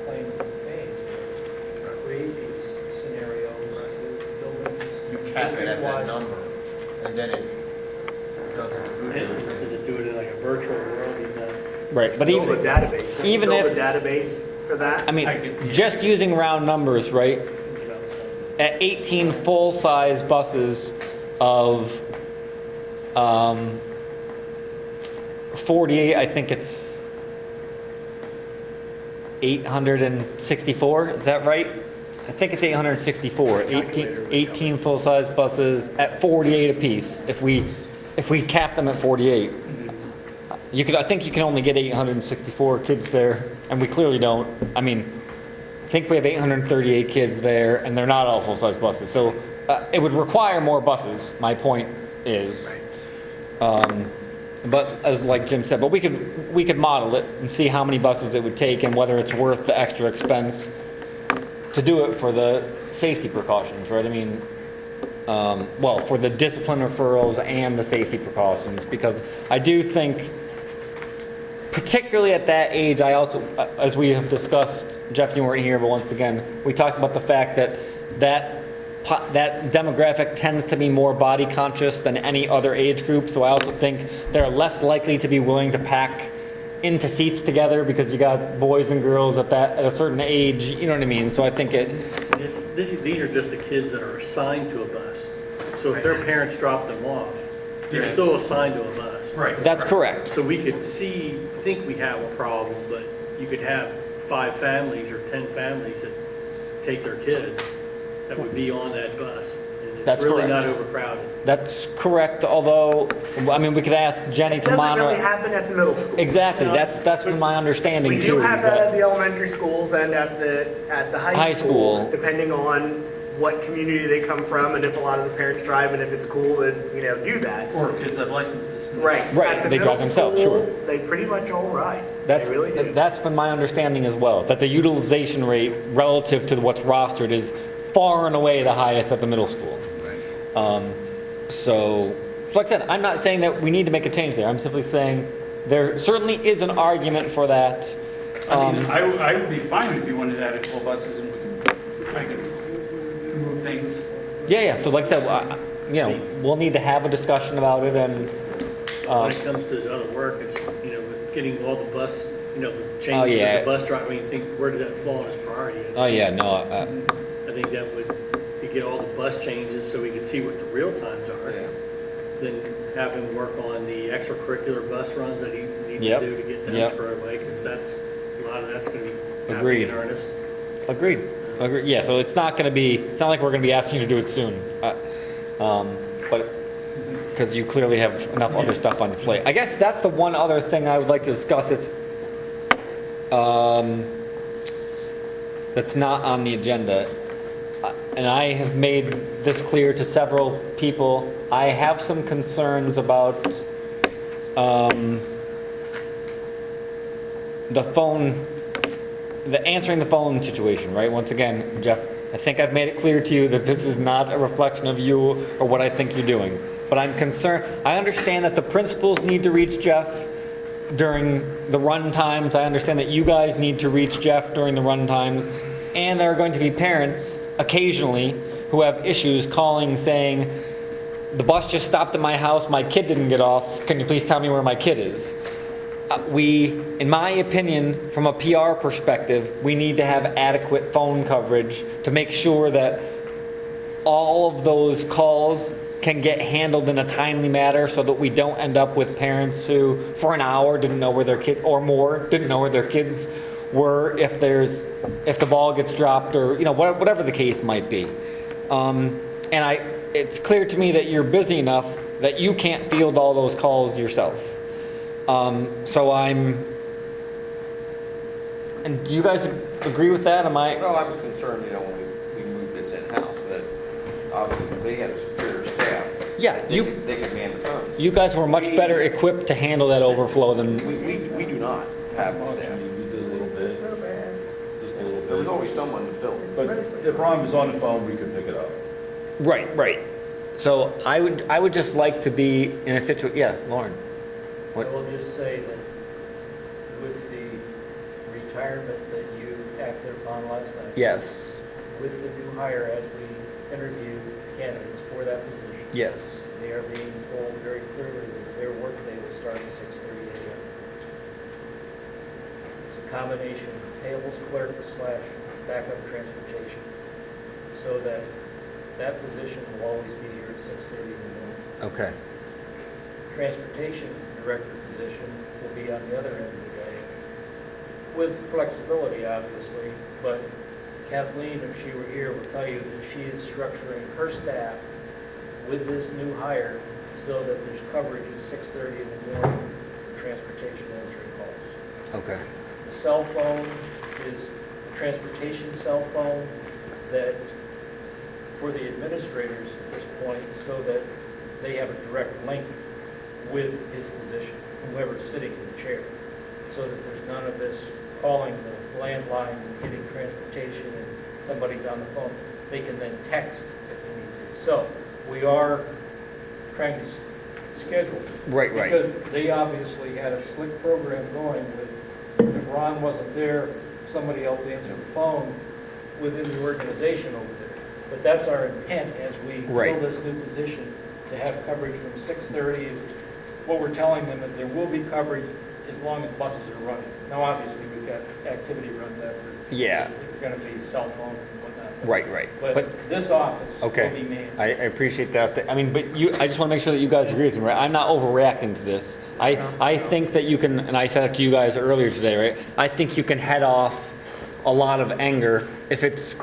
claim to fame. Create these scenarios with buildings. You cap it at that district-wide. number, and then it doesn't. Does it do it in like a virtual world? He's not. Right, but Build a even, database. Don't you even build if- a database for that? I mean, just using round numbers, right? At 18 full-size buses of 48, I think it's 864, is that right? I think it's 864, 18 full-size buses at 48 apiece, if we cap them at 48. I think you can only get 864 kids there, and we clearly don't. I mean, I think we have 838 kids there, and they're not all full-size buses. So it would require more buses, my point is. But as like Jim said, but we could model it and see how many buses it would take and whether it's worth the extra expense to do it for the safety precautions, right? I mean, well, for the discipline referrals and the safety precautions, because I do think, particularly at that age, I also, as we have discussed, Jeff, you weren't here, but once again, we talked about the fact that demographic tends to be more body conscious than any other age group. So I also think they're less likely to be willing to pack into seats together because you got boys and girls at a certain age. You know what I mean? So I think These are just the kids that are assigned to a bus. So if their parents drop them off, they're still assigned to a bus. Right. That's correct. So we could think we have a problem, but you could have 5 families or 10 families that take their kids that would be on that bus. And it's That's really correct. not overcrowded. That's correct. Although, I mean, we could ask Jenny It to doesn't monitor. really happen at the middle school. Exactly. That's been my understanding We too. do is have that that- at the elementary schools and at the High high school. school, depending on what community they come from and if a lot of the parents drive and if it's cool to, do that. Or kids have licenses. Right. Right, At the they drive middle themselves, school, sure. They pretty much all ride. They really do. That's been my understanding as well, that the utilization rate relative to what's rostered is far and away the highest at the middle school. So, like I said, I'm not saying that we need to make a change there. I'm simply saying there certainly is an argument for that. I mean, I would be fine if you wanted to add a couple buses and I could move things. Yeah. So, like I said, we'll need to have a discussion about it, and When it comes to his other work, it's, with getting all the bus, the changes Oh, yeah. of the bus driver, I mean, where does that fall in his priority? oh yeah, no, I think that would, you get all the bus changes so we can see what the real times are. Then have him work on the extracurricular bus runs that he needs Yep. to do to get them Yep. squared away, because a lot of that's going to be happening Agreed. in earnest. agreed. Yeah, so it's not like we're going to be asking you to do it soon, but because you clearly have enough other stuff on your plate. I guess that's the one other thing I would like to discuss. That's not on the agenda. And I have made this clear to several people. I have some concerns about the answering the phone situation, right? Once again, Jeff, I think I've made it clear to you that this is not a reflection of you or what I think you're doing. But I'm concerned. I understand that the principals need to reach Jeff during the run times. I understand that you guys need to reach Jeff during the run times. And there are going to be parents occasionally who have issues calling saying, the bus just stopped at my house, my kid didn't get off, can you please tell me where my kid is? In my opinion, from a PR perspective, we need to have adequate phone coverage to make sure that all of those calls can get handled in a timely manner so that we don't end up with parents who, for an hour, didn't know where their kid, or more, didn't know where their kids were if the ball gets dropped or, whatever the case might be. It's clear to me that you're busy enough that you can't field all those calls yourself. And do you guys agree with that? Well, I was concerned, when we moved this in-house, that obviously they had a superior staff. Yeah, They could man the phones. you guys were much better equipped to handle that overflow than, We do not have the staff. We did a little bit, just a little bit. There was always someone to fill. But if Ron was on the phone, we could pick it up. right. So I would just like to be in a situation, yeah, Lauren. I will just say that with the retirement that you acted upon last night, Yes, with the new hire as we interview candidates for that position, yes. they are being told very clearly that their workday will start at 6:30 a.m. It's a combination of payables clerk / backup transportation, so that position will always be here at 6:30 in the morning. Okay. Transportation director position position will be on the other end of the day, with flexibility, obviously, but Kathleen, if she were here, will tell you that she is structuring her staff with this new hire so that there's coverage at 6:30 in the morning for transportation answering calls. Okay. The cell phone is a transportation cell phone that, for the administrators at this point, so that they have a direct link with his position, whoever's sitting in the chair, so that there's none of this calling the landline and getting transportation and somebody's on the phone. They can then text if they need to. So we are trying to schedule. Right. Because they obviously had a slick program going with, if Ron wasn't there, somebody else answered the phone within the organization over there. But that's our intent as we Right. fill this new position, to have coverage from 6:30. What we're telling them is there will be coverage as long as buses are running. Now, obviously, we've got activity runs after. Yeah. There's going to be cell phone and whatnot. Right. But this office will Okay. be manned. I appreciate that. I mean, but I just want to make sure that you guys agree with me, right? I'm not overreacting to this. I think that you can, and I said it to you guys earlier today, right? I think you can head off a lot of anger if it's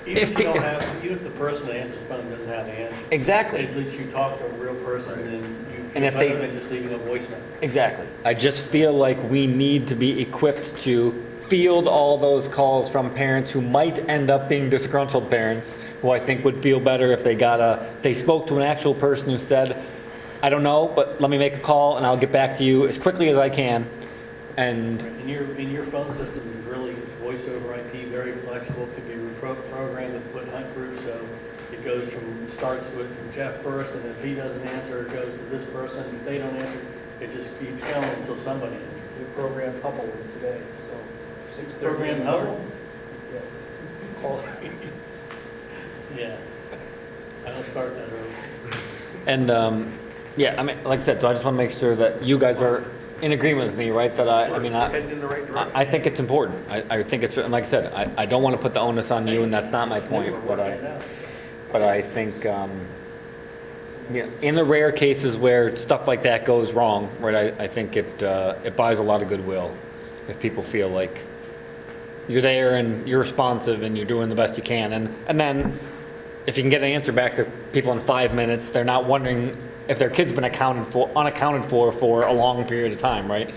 Even if you don't have, even if the person that answers the phone doesn't have the answer. exactly. At least you talk to a real person and then you And feel if they- better than just leaving a voicemail. Exactly. I just feel like we need to be equipped to field all those calls from parents who might end up being disgruntled parents, who I think would feel better if they spoke to an actual person who said, I don't know, but let me make a call and I'll get back to you as quickly as I can. And And your phone system is really, it's voice over IP, very flexible, could be programmed to put hunt groups, so it goes from, starts with Jeff first, and if he doesn't answer, it goes to this person. If they don't answer, it just keeps going until somebody answers. We programmed Hubble today, so 6:30. Program Hubble? Yeah. Call- Yeah. I don't start that early. And yeah, I mean, like I said, so I just want to make sure that you guys are in agreement with me, right? That We're heading in the right direction. I think it's important. I think it's, and like I said, I don't want to put the onus on you, and that's not my point. But I think, yeah, in the rare cases where stuff like that goes wrong, right? I think it buys a lot of goodwill if people feel like you're there and you're responsive and you're doing the best you can, and then if you can get an answer back to people in 5 minutes, they're not wondering if their kid's been unaccounted for a long period of time, right?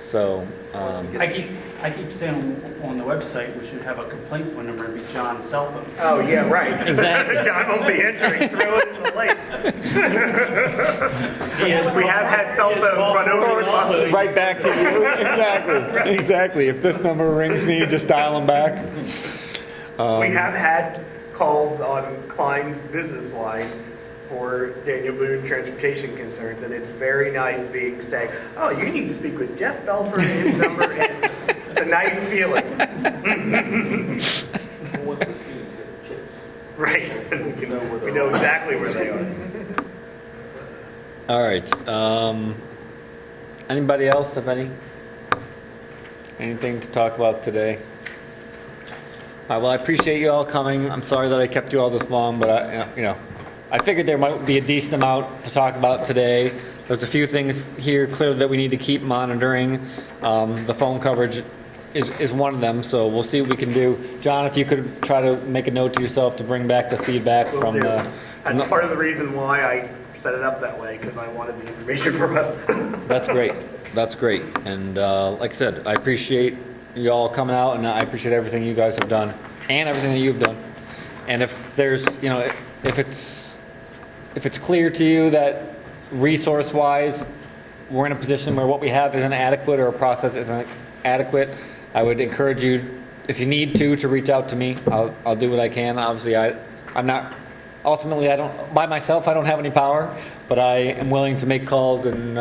So, I keep saying on the website we should have a complaint phone number and be John's cell phone. Oh, yeah, right. Exactly. John won't be answering, throw it in the lake. We have had cell phones run over with buses. right back to you. Exactly. If this number rings me, just dial them back. We have had calls on Klein's business line for Daniel Boone transportation concerns, and it's very nice being said, oh, you need to speak with Jeff Belford, his number is, it's a nice feeling. Once the students get the chips, Right, we know exactly where they are. All right. Anybody else have anything to talk about today? All right, well, I appreciate you all coming. I'm sorry that I kept you all this long, but I figured there might be a decent amount to talk about today. There's a few things here clearly that we need to keep monitoring. The phone coverage is one of them, so we'll see what we can do. John, if you could try to make a note to yourself to bring back the feedback Will from do. the... That's part of the reason why I set it up that way, because I wanted the information from us. That's great. That's great. And like I said, I appreciate you all coming out, and I appreciate everything you guys have done and everything that you've done. And if there's, if it's clear to you that resource-wise we're in a position where what we have isn't adequate or a process isn't adequate, I would encourage you, if you need to reach out to me. I'll do what I can. Obviously, I'm not. Ultimately, I don't, by myself, I don't have any power, but I am willing to make calls and,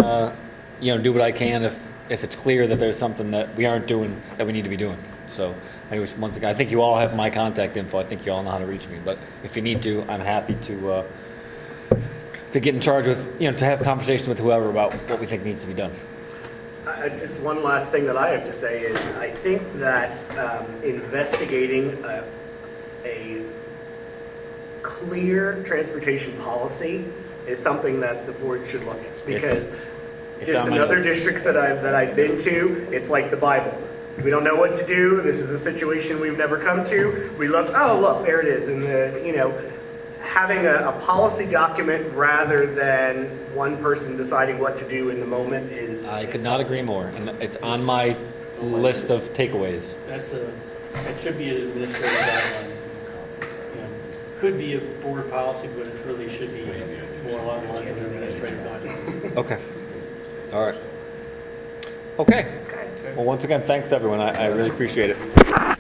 do what I can if it's clear that there's something that we aren't doing that we need to be doing. So, anyways, once again, I think you all have my contact info. I think you all know how to reach me. But if you need to, I'm happy to get in charge with, to have conversations with whoever about what we think needs to be done. Just one last thing that I have to say is I think that investigating a clear transportation policy is something that the board should look at, because It's Just on my in other list. districts that I've been to, it's like the Bible. We don't know what to do. This is a situation we've never come to. We look, oh, look, there it is. And having a policy document rather than one person deciding what to do in the moment is. I could not agree more, and it's on my list of takeaways. That should be an administrative guideline. You know, could be a board policy, but it really should be more along the lines of an administrative guideline. Okay. All right. Okay. Well, once again, thanks everyone. I really appreciate it.